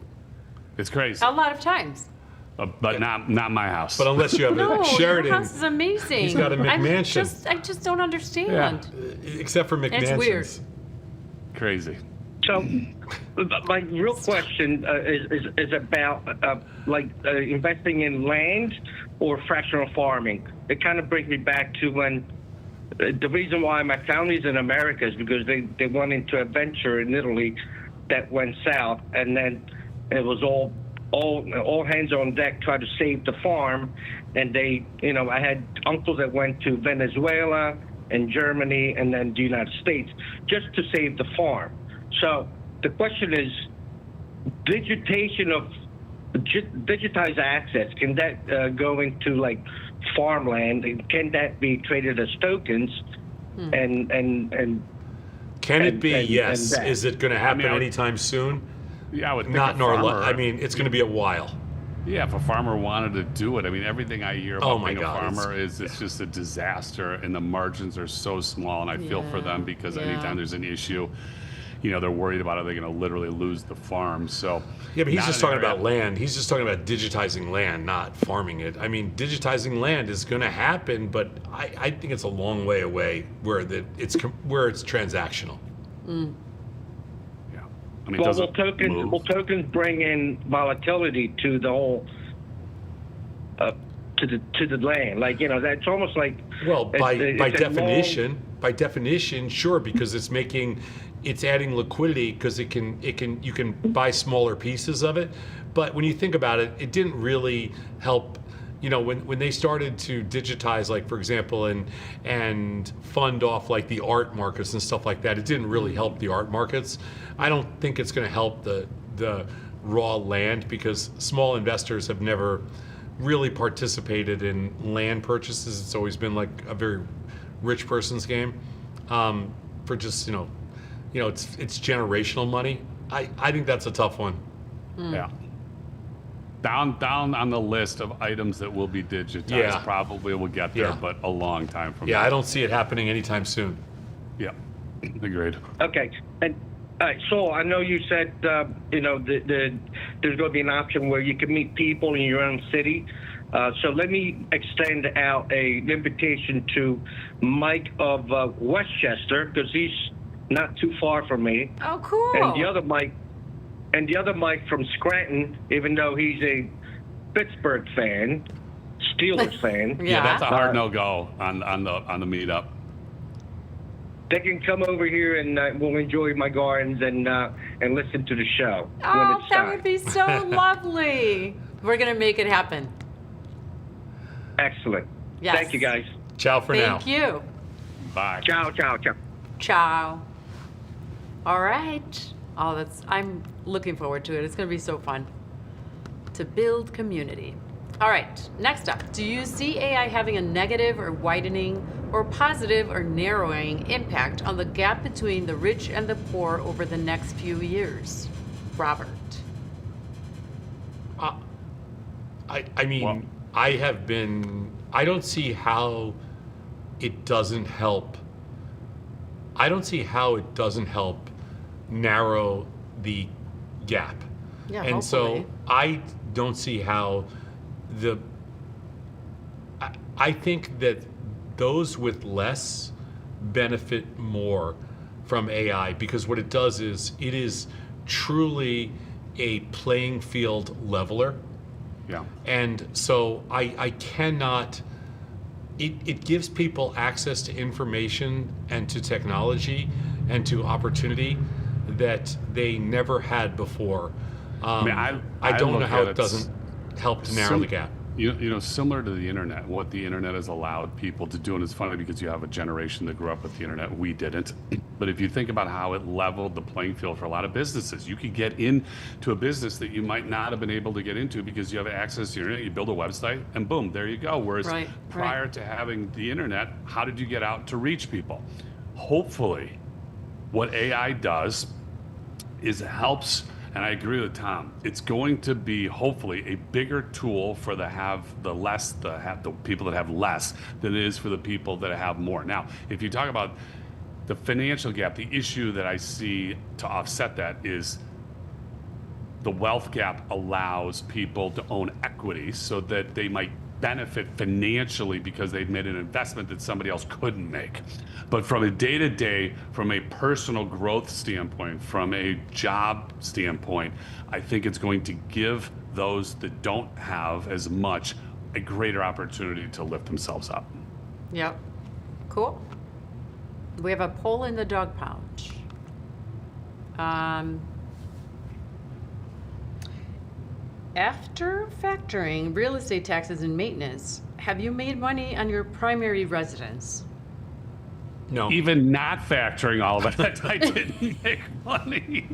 It's crazy, A lot of times. but not my house. But unless you have No, a Sheridan, your house is amazing. He's got a McMansion. I just don't understand. except for It's weird. McMansions. Crazy. So, my real question is about investing in land or fractional farming. It kind of brings me back to when the reason why my family's in America is because they went into a venture in Italy that went south, and then it was all hands on deck trying to save the farm. And I had uncles that went to Venezuela and Germany and then the United States just to save the farm. So the question is, digitized assets, can that go into like farmland? And can that be traded as tokens? And Can it be? and Yes. that. Is it going to happen I would- anytime soon? Yeah, I would think Not a in our farmer. I mean, it's going to be a while. Yeah, if a farmer wanted to do it, I mean, everything I hear Oh about my being God, a farmer is it's just a disaster, and the margins are so small, and I feel for them because Yeah. anytime there's an issue, they're worried about, are they going to literally lose the farm? So Yeah, but he's not just an talking area- about land. He's just talking about digitizing land, not farming it. I mean, digitizing land is going to happen, but I think it's a long way away where it's transactional. Yeah, I mean, Well, does it move? will tokens bring in volatility to the whole to the land? Like that's almost like Well, by it's a definition, sure, because it's adding liquidity because you can buy smaller pieces of it. But when you think about it, it didn't really help. When they started to digitize, like for example, and fund off like the art markets and stuff like that, it didn't really help the art markets. I don't think it's going to help the raw land because small investors have never really participated in land purchases. It's always been like a very rich person's game. For just it's generational money. I think that's a tough one. Yeah. Down on the list of items that will be digitized. Yeah. Probably will get there, Yeah. but a long time from Yeah, now. I don't see it happening anytime soon. Yeah, agreed. Okay, and so I know you said there's going to be an option where you can meet people in your own city. So let me extend out an invitation to Mike of Westchester because he's not too far from me, Oh, cool. and the other Mike from Scranton, even though he's a Pittsburgh fan, Steelers fan. Yeah. That's a hard no-go on the meetup. They can come over here and we'll enjoy my gardens and listen to the show. when Oh, it's that time. would be so lovely. We're going to make it happen. Excellent. Yes. Thank you, guys. Ciao for now. Thank you. Bye. Ciao, ciao, ciao. Ciao. All right. Oh, I'm looking forward to it. It's going to be so fun to build community. All right. Next up, do you see AI having a negative or widening or positive or narrowing impact on the gap between the rich and the poor over the next few years? Robert. I mean, Well- I don't see how it doesn't help. I don't see how it doesn't help narrow the gap. Yeah, and hopefully. so I don't see how I think that those with less benefit more from AI, because what it does is it is truly a playing field leveler. Yeah. And so I cannot, it gives people access to information and to technology and to opportunity that they never had before. mean, I don't look know how at it doesn't help to narrow the gap. You know, similar to the internet, what the internet has allowed people to do, and it's funny because you have a generation that grew up with the internet, we didn't. But if you think about how it leveled the playing field for a lot of businesses, you could get into a business that you might not have been able to get into because you have access to the internet, you build a website, and boom, there you go. Whereas Right, prior to having the internet, how did you get out to reach people? Hopefully, what AI does is it helps. And I agree with Tom. It's going to be hopefully a bigger tool for the people that have less than it is for the people that have more. Now, if you talk about the financial gap, the issue that I see to offset that is the wealth gap allows people to own equity so that they might benefit financially because they've made an investment that somebody else couldn't make. But from a day-to-day, from a personal growth standpoint, from a job standpoint, I think it's going to give those that don't have as much a greater opportunity to lift themselves up. Yep. Cool. We have a poll in the dog pouch. After factoring real estate taxes and maintenance, have you made money on your primary residence? No. Even not factoring all of it, I didn't make money.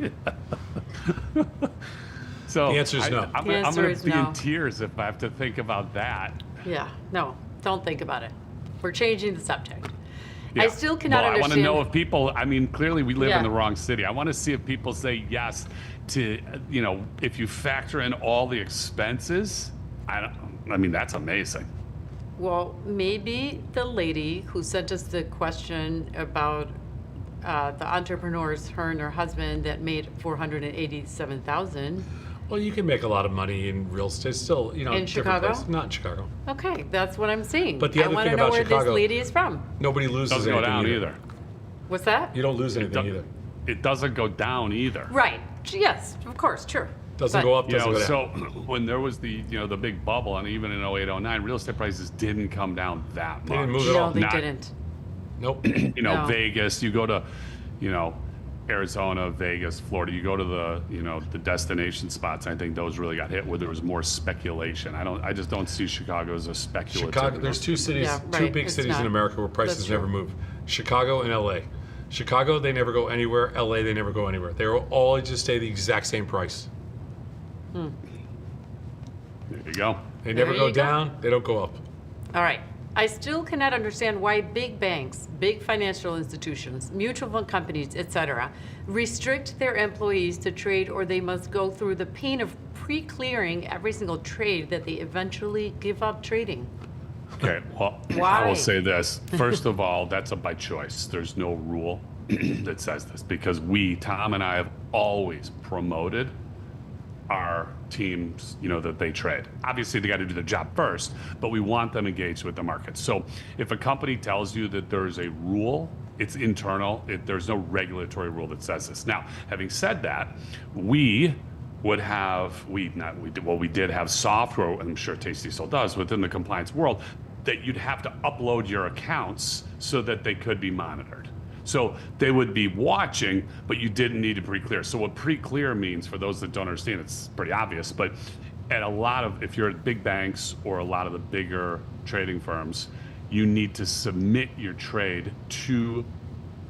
So The answer is no. I'm The answer going is to be no. in tears if I have to think about that. Yeah, no, don't think about it. We're changing the subject. Yeah. I still cannot Well, understand. I want to know if people, I mean, clearly we live Yeah. in the wrong city. I want to see if people say yes to, you know, if you factor in all the expenses. I mean, that's amazing. Well, maybe the lady who sent us the question about the entrepreneurs, her and her husband, that made $487,000. Well, you can make a lot of money in real estate still, you know. In different Chicago? places. Not in Chicago. Okay, that's what I'm saying. But the I other want to thing know about where Chicago- this lady is from. Nobody loses Doesn't go anything down either. either. What's that? You don't lose anything do- either. It doesn't go down either. Right. Yes, of course, true. Doesn't But- go up, You doesn't know, go so down. when there was the, you know, the big bubble, and even in 08, 09, real estate prices didn't come down that much. They didn't move at No, all. they Not- didn't. Nope. You know, No. Vegas, you go to, you know, Arizona, Vegas, Florida, you go to the, you know, the destination spots. I think those really got hit where there was more speculation. I just don't see Chicago as a speculative. Chicago, there's two cities, Yeah, two right, big it's cities in not. America where prices That's never true. move. Chicago and LA. Chicago, they never go anywhere. LA, they never go anywhere. They all just stay the exact same price. There you go. They never There go you go. down, they don't go up. All right. I still cannot understand why big banks, big financial institutions, mutual fund companies, etc., restrict their employees to trade, or they must go through the pain of pre-clearing every single trade that they eventually give up trading. Okay, well, I Why? will say this. First of all, that's a by choice. There's no rule that says this because Tom and I have always promoted our teams, you know, that they trade. Obviously, they got to do their job first, but we want them engaged with the market. So if a company tells you that there's a rule, it's internal. There's no regulatory rule that says this. Now, having said that, we did have software, I'm sure Tasty still does, within the compliance world, that you'd have to upload your accounts so that they could be monitored. So they would be watching, but you didn't need to pre-clear. So what pre-clear means, for those that don't understand, it's pretty obvious, but at a lot of, if you're at big banks or a lot of the bigger trading firms, you need to submit your trade to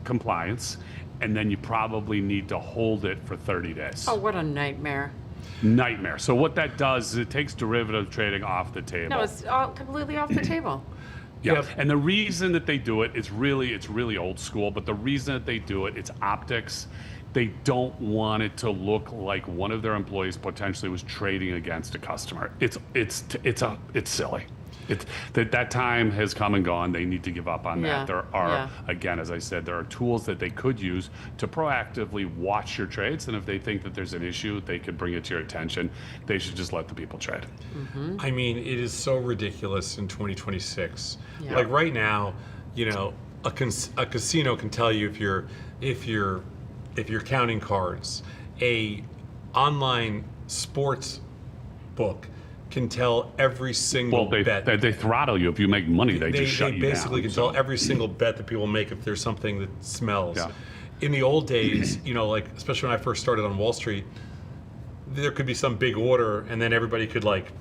compliance, and then you probably need to hold it for 30 days. Oh, what a nightmare. Nightmare. So what that does is it takes derivative trading off the table. No, it's all completely off the table. Yeah. Yep. And the reason that they do it, it's really old school, but the reason that they do it, it's optics. They don't want it to look like one of their employees potentially was trading against a customer. It's silly. That time has come and gone. They need to give up on Yeah, that. There are, yeah. again, as I said, there are tools that they could use to proactively watch your trades. And if they think that there's an issue, they could bring it to your attention. They should just let the people trade. I mean, it is so ridiculous in 2026. Yeah. Like right now, you know, a casino can tell you if you're counting cards. A online sports book can tell every single Well, bet. they throttle you. If you make money, they just shut you down. They basically can tell every single bet that people make if there's something that smells. Yeah. In the old days, you know, like especially when I first started on Wall Street, there could be some big order, and then everybody could like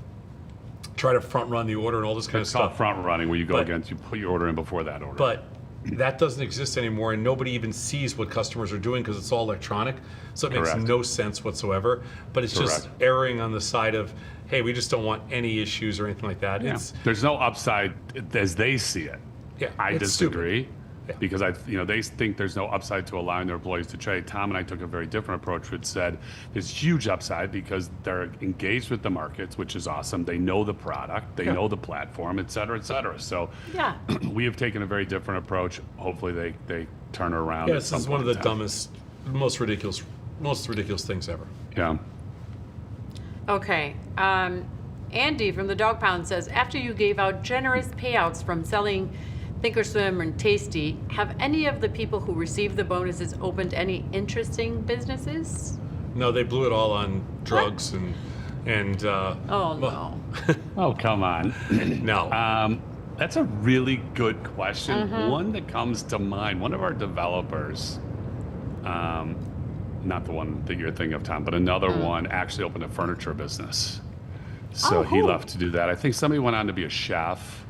try to front run the order and all this kind of It's called stuff. front running, where you go But- against, you put your order in before that order. But that doesn't exist anymore, and nobody even sees what customers are doing because it's all electronic. So it makes Correct. no sense whatsoever. But it's just Correct. erring on the side of, hey, we just don't want any issues or anything like that. Yeah. It's There's no upside as they see it. Yeah, I it's disagree. stupid. Yeah. Because they think there's no upside to allowing their employees to trade. Tom and I took a very different approach, which said there's huge upside because they're engaged with the markets, which is awesome. They know the product, they know the platform, et cetera, et cetera. So Yeah. we have taken a very different approach. Hopefully they turn around. yeah, at this some is one of the point in time. dumbest, most ridiculous things ever. Yeah. Okay. Andy from the Dog Pound says, after you gave out generous payouts from selling Thinkorswim and Tasty, have any of the people who received the bonuses opened any interesting businesses? No, they blew it all on drugs and Oh, well, no. Oh, come on. no. That's a really good question. Mm-hmm. One that comes to mind, one of our developers, not the one that you're thinking of, Tom, but another one actually opened a furniture business. So Oh, he who? left to do that. I think somebody went on to be a chef.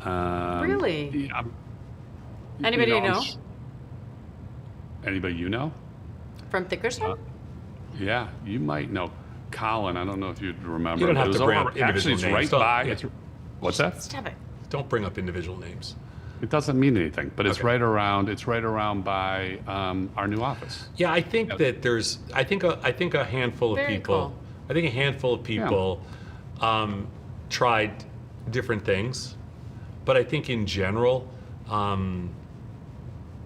Really? Yeah, Anybody you know? Anybody you know? From Thinkorswim? Yeah, you might know. Colin, I don't know if you'd remember. You don't have It was to bring over- up actually, individual it's names. right Don't- by. yeah. It's, what's that? Stop it. Don't bring up individual names. It doesn't mean anything, but it's Okay. right around. It's right around by our new office. Yeah, I think that there's. I think a handful of Very people. cool. I think a handful of people tried different things, but I think in general,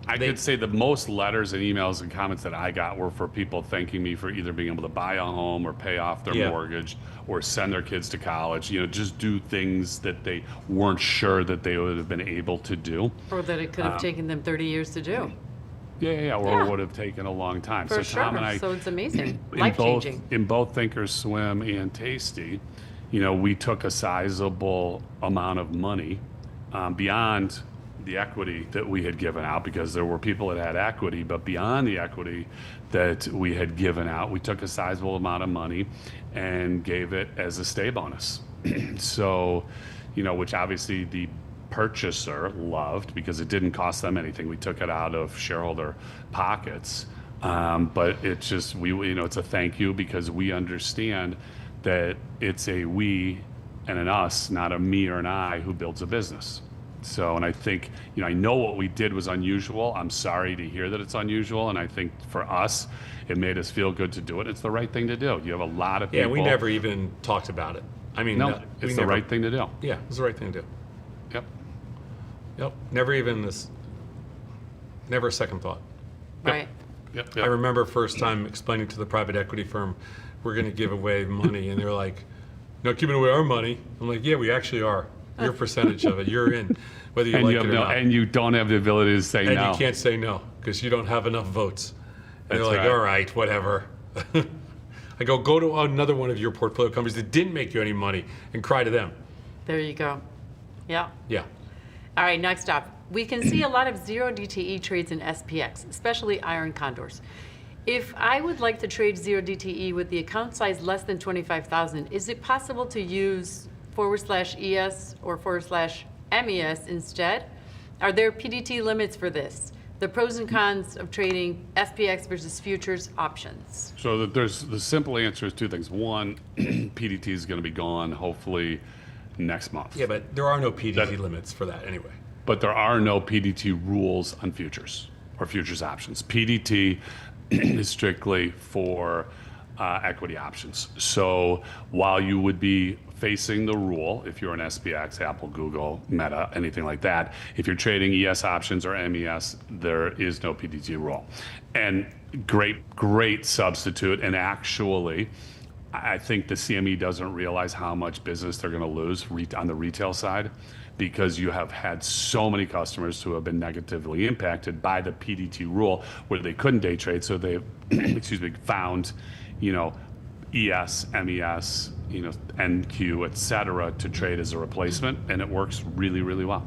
I could say the most letters and emails and comments that I got were for people thanking me for either being able to buy a home or pay off their Yeah. mortgage or send their kids to college. You know, just do things that they weren't sure that they would have been able to do. Or that it could have taken them 30 years to do. Yeah, or Yeah. would have taken a long time. For so sure. Tom and I, So it's amazing. in Life both changing. in both Thinkorswim and Tasty, you know, we took a sizable amount of money beyond the equity that we had given out, because there were people that had equity, but beyond the equity that we had given out, we took a sizable amount of money and gave it as a stay bonus. So, you know, which obviously the purchaser loved because it didn't cost them anything. We took it out of shareholder pockets. But it's just, it's a thank you because we understand that it's a we and an us, not a me or an I who builds a business. So, and I think, I know what we did was unusual. I'm sorry to hear that it's unusual. And I think for us, it made us feel good to do it. It's the right thing to do. You have a lot of people. yeah, we never even talked about it. I mean, No, it's the right thing to do. Yeah, it's the right thing to do. Yep. Yep. Never even this. Never a second thought. Right. Yep. I remember first time explaining to the private equity firm, we're going to give away money, and they're like, "No, giving away our money." I'm like, "Yeah, we actually are. Your percentage of it, you're in, whether you And like you have it or no, not." and you don't have the ability to say And no. you can't say no because you don't have enough votes. And That's they're like, right. "All right, whatever." I go to another one of your portfolio companies that didn't make you any money and cry to them. There you go. Yeah. Yeah. All right, next up. We can see a lot of zero DTE trades in SPX, especially iron condors. If I would like to trade 0DTE with the account size less than 25,000, is it possible to use /ES or /MES instead? Are there PDT limits for this? The pros and cons of trading SPX versus futures options. So the simple answer is two things. One, PDT is going to be gone hopefully next month. Yeah, but there are no PDT limits for that anyway. But there are no PDT rules on futures or futures options. PDT is strictly for equity options. So while you would be facing the rule, if you're an SPX, Apple, Google, Meta, anything like that, if you're trading ES options or MES, there is no PDT rule. And great substitute. And actually, I think the CME doesn't realize how much business they're going to lose on the retail side, because you have had so many customers who have been negatively impacted by the PDT rule where they couldn't day trade. So they've, found, ES, MES, NQ, et cetera, to trade as a replacement. And it works really, really well.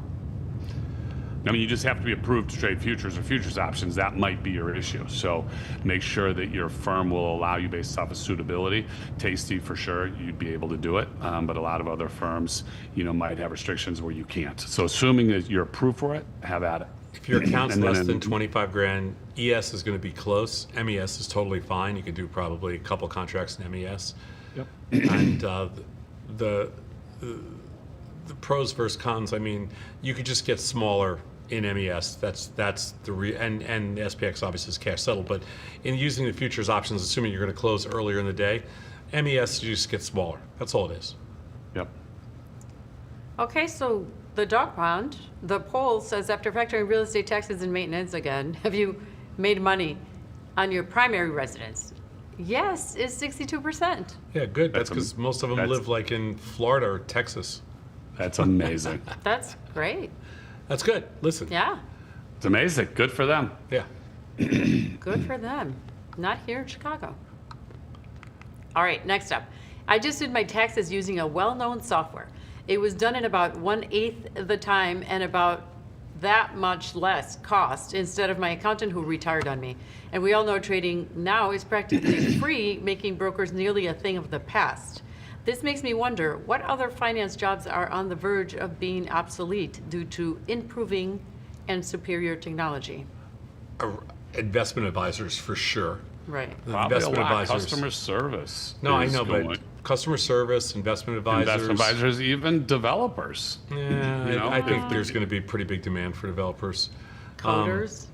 I mean, you just have to be approved to trade futures or futures options. That might be your issue. So make sure that your firm will allow you based off of suitability. Tasty, for sure, you'd be able to do it. But a lot of other firms, might have restrictions where you can't. So assuming that you're approved for it, have at it. If your account's less than 25 grand, ES is going to be close. MES is totally fine. You could do probably a couple contracts in MES. Yep. And the pros versus cons, I mean, you could just get smaller in MES. That's the and SPX obviously is cash settled, but in using the futures options, assuming you're going to close earlier in the day, MES you just get smaller. That's all it is. Yep. Okay, so the dog pound, the poll says, after factoring real estate taxes and maintenance again, have you made money on your primary residence? Yes, is 62%. Yeah, good. That's because most of them live like in Florida or Texas. That's amazing. That's great. That's good. Listen. Yeah, It's amazing. Good for them. Yeah. good for them. Not here in Chicago. All right, next up. I just did my taxes using a well-known software. It was done in about 1/8 the time and about that much less cost instead of my accountant who retired on me. And we all know trading now is practically free, making brokers nearly a thing of the past. This makes me wonder what other finance jobs are on the verge of being obsolete due to improving and superior technology. Investment advisors for sure. Right. Probably Investment a lot. advisors. Customer service. No, I is know, going. but customer service, investment advisors. Investment advisors, even developers. Yeah, I think there's going to be pretty big demand for developers. Coders.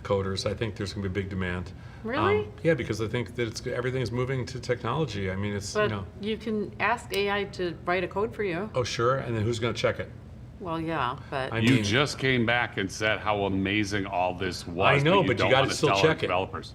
Coders, I think there's going to be big demand. Really? Yeah, because I think that everything's moving to technology. I mean, it's, But you can ask AI to write a code for you. oh, sure. And then who's going to check it? Well, yeah, but I You mean, just came back and said how amazing all this was. I know, but you don't gotta wanna still tell our check it. developers.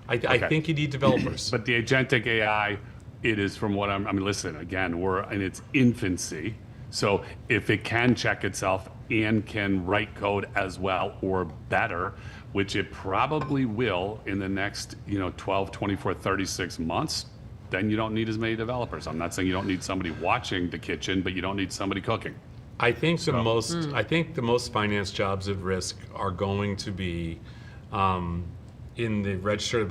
I think you need developers. But the agentic AI, it is from what I mean, listen, again, we're in its infancy. So if it can check itself and can write code as well or better, which it probably will in the next, 12, 24, 36 months, then you don't need as many developers. I'm not saying you don't need somebody watching the kitchen, but you don't need somebody cooking. I think the most finance jobs at risk are going to be in the registered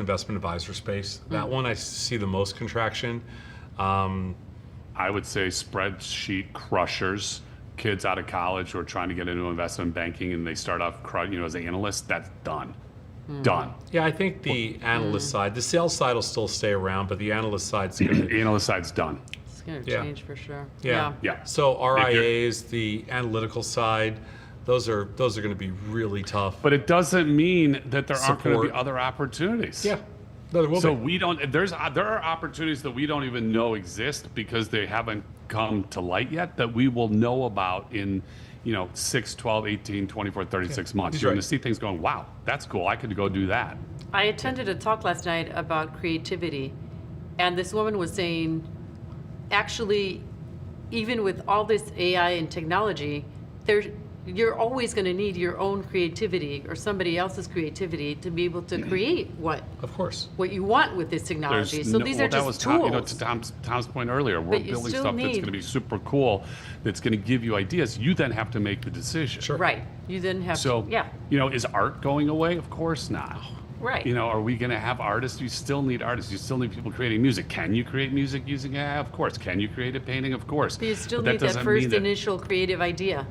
investment advisor space. That one I see the most contraction. I would say spreadsheet crushers, kids out of college who are trying to get into investment banking and they start off, as analysts. That's done. Done. Yeah, I think the analyst side, the sales side will still stay around, but the analyst side's going to. The analyst side's done. it's going to Yeah. change for sure. Yeah. Yeah. So RIAs, the analytical side, those are going to be really tough. But it doesn't mean that there aren't going to be Support. other opportunities. Yeah. No, there will So be. we don't. There are opportunities that we don't even know exist because they haven't come to light yet that we will know about in 6, 12, 18, 24, 36 months. He's You're right. going to see things going, wow, that's cool. I could go do that. I attended a talk last night about creativity, and this woman was saying, actually, even with all this AI and technology, you're always going to need your own creativity or somebody else's creativity to be able to create Of course. what you want with this technology. So these are that was just tools. to Tom's point earlier, we're But you building still stuff that's need- going to be super cool, that's going to give you ideas. You then have to make the decision. Sure. Right. You then have So, to, yeah. is art going away? Of course not. Right. You know, are we going to have artists? You still need artists. You still need people creating music. Can you create music using AI? Of course. Can you create a painting? Of course. But you still But need that doesn't first mean that- initial creative idea.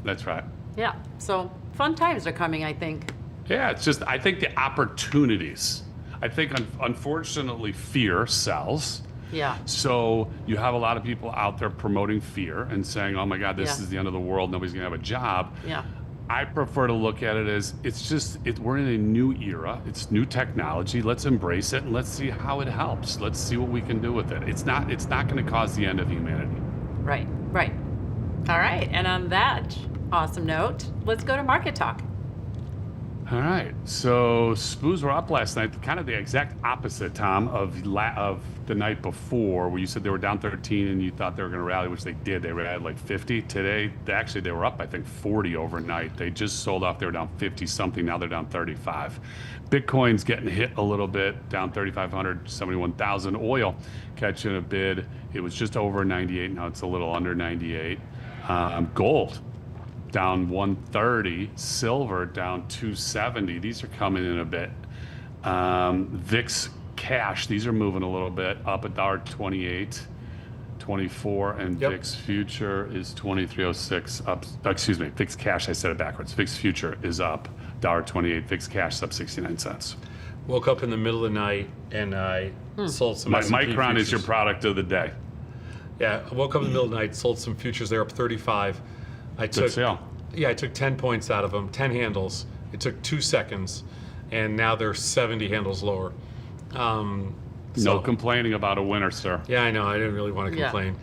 That's right. Yeah. So fun times are coming, I think. Yeah, it's just, I think the opportunities. I think, unfortunately, fear sells. Yeah. So you have a lot of people out there promoting fear and saying, oh my God, this Yeah. is the end of the world. Nobody's going to have a job. Yeah. I prefer to look at it as we're in a new era. It's new technology. Let's embrace it and let's see how it helps. Let's see what we can do with it. It's not going to cause the end of humanity. Right. Right. All right. And on that awesome note, let's go to market talk. All right. So SPOOs were up last night, kind of the exact opposite, Tom, of the night before, where you said they were down 13 and you thought they were going to rally, which they did. They rallied like 50. Today, they were up, I think, 40 overnight. They just sold off. They were down 50 something. Now they're down 35. Bitcoin's getting hit a little bit, down 3,500, 71,000. Oil catching a bid. It was just over 98. Now it's a little under 98. Gold down 130, silver down 270. These are coming in a bit. VIX cash, these are moving a little bit, up $1.28, 24, and Yep. VIX future is 2306 up. Excuse me, VIX cash, I said it backwards. VIX future is up $1.28. VIX cash is up 69 cents. Woke up in the middle of the night and I sold some S&P Micron is your futures. product of the day. Yeah, I woke up in the middle of the night, sold some futures. They're up 35. I Good sale. Yeah, I took 10 points out of them, 10 handles. It took 2 seconds, and now they're 70 handles lower. No complaining about a winner, sir. Yeah, I know. I didn't really want to Yeah. complain.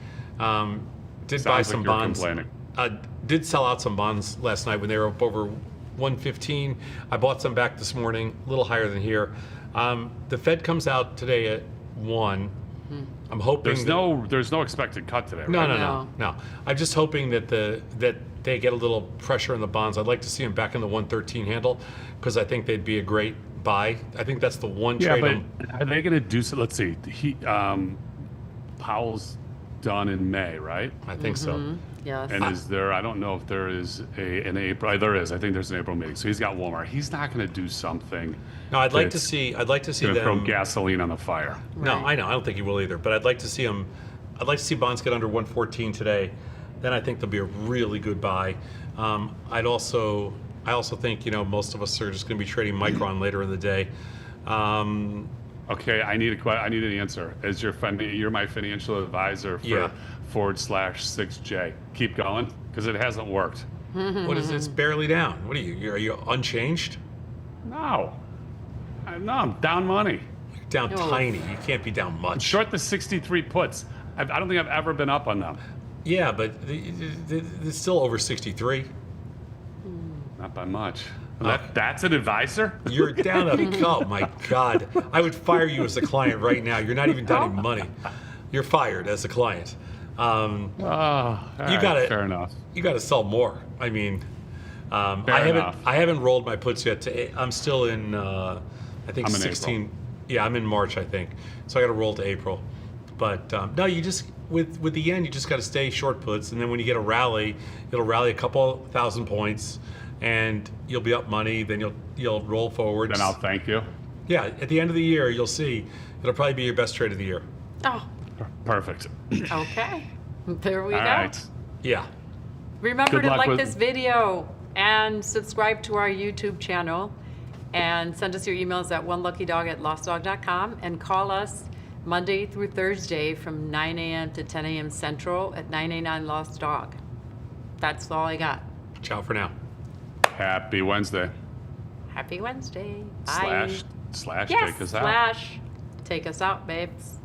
Did Sounds buy like some you're bonds. complaining. Did sell out some bonds last night when they were up over 115. I bought some back this morning, a little higher than here. The Fed comes out today at 1. I'm hoping There's no expected cut today, right? No. I'm just hoping that that they get a little pressure in the bonds. I'd like to see them back in the 113 handle because I think they'd be a great buy. I think that's the one Yeah, trade. but are they going to do so? Let's see. Powell's done in May, right? I think so. Yes. And is there? I don't know if there is an April. There is. I think there's an April meeting. So he's got Walmart. He's not going to do something. No, I'd like to that's see Going to throw them. gasoline on the fire. No, Right. I know. I don't think he will either. But I'd like to see them. I'd like to see bonds get under 114 today. Then I think they'll be a really good buy. I also think most of us are just going to be trading Micron later in the day. Okay, I need an answer. As you're my financial advisor for Yeah. /6J. Keep going because it hasn't worked. What is this? Barely down. What are you? Are you unchanged? No, I'm down money. You're down Oh. tiny. You can't be down much. Short the 63 puts. I don't think I've ever been up on them. Yeah, but it's still over 63. Not by much. That's an advisor? You're down oh my God. I would fire you as a client right now. You're not even down any money. You're fired as a client. Oh, fair enough. You got to sell more. I mean, enough. I haven't rolled my puts yet. I'm still in. I think I'm in 16. Yeah, I'm in March, I think. So I got to roll to April. But no, you just with the yen, you just got to stay short puts, and then when you get a rally, it'll rally a couple thousand points, and you'll be up money. Then you'll roll forward. Then I'll thank you. Yeah, at the end of the year, you'll see it'll probably be your best trade of the year. Oh, Perfect. okay. There we All go. right. Yeah. Remember Good to luck like with- this video and subscribe to our YouTube channel and send us your emails at oneluckydog@lossdog.com and call us Monday through Thursday from 9 a.m. to 10 a.m. Central at 989 Lost Dog. That's all I got. Ciao for now. Happy Wednesday. Happy Wednesday. Bye. Slash Yes, take us out. slash. Take us out, babes.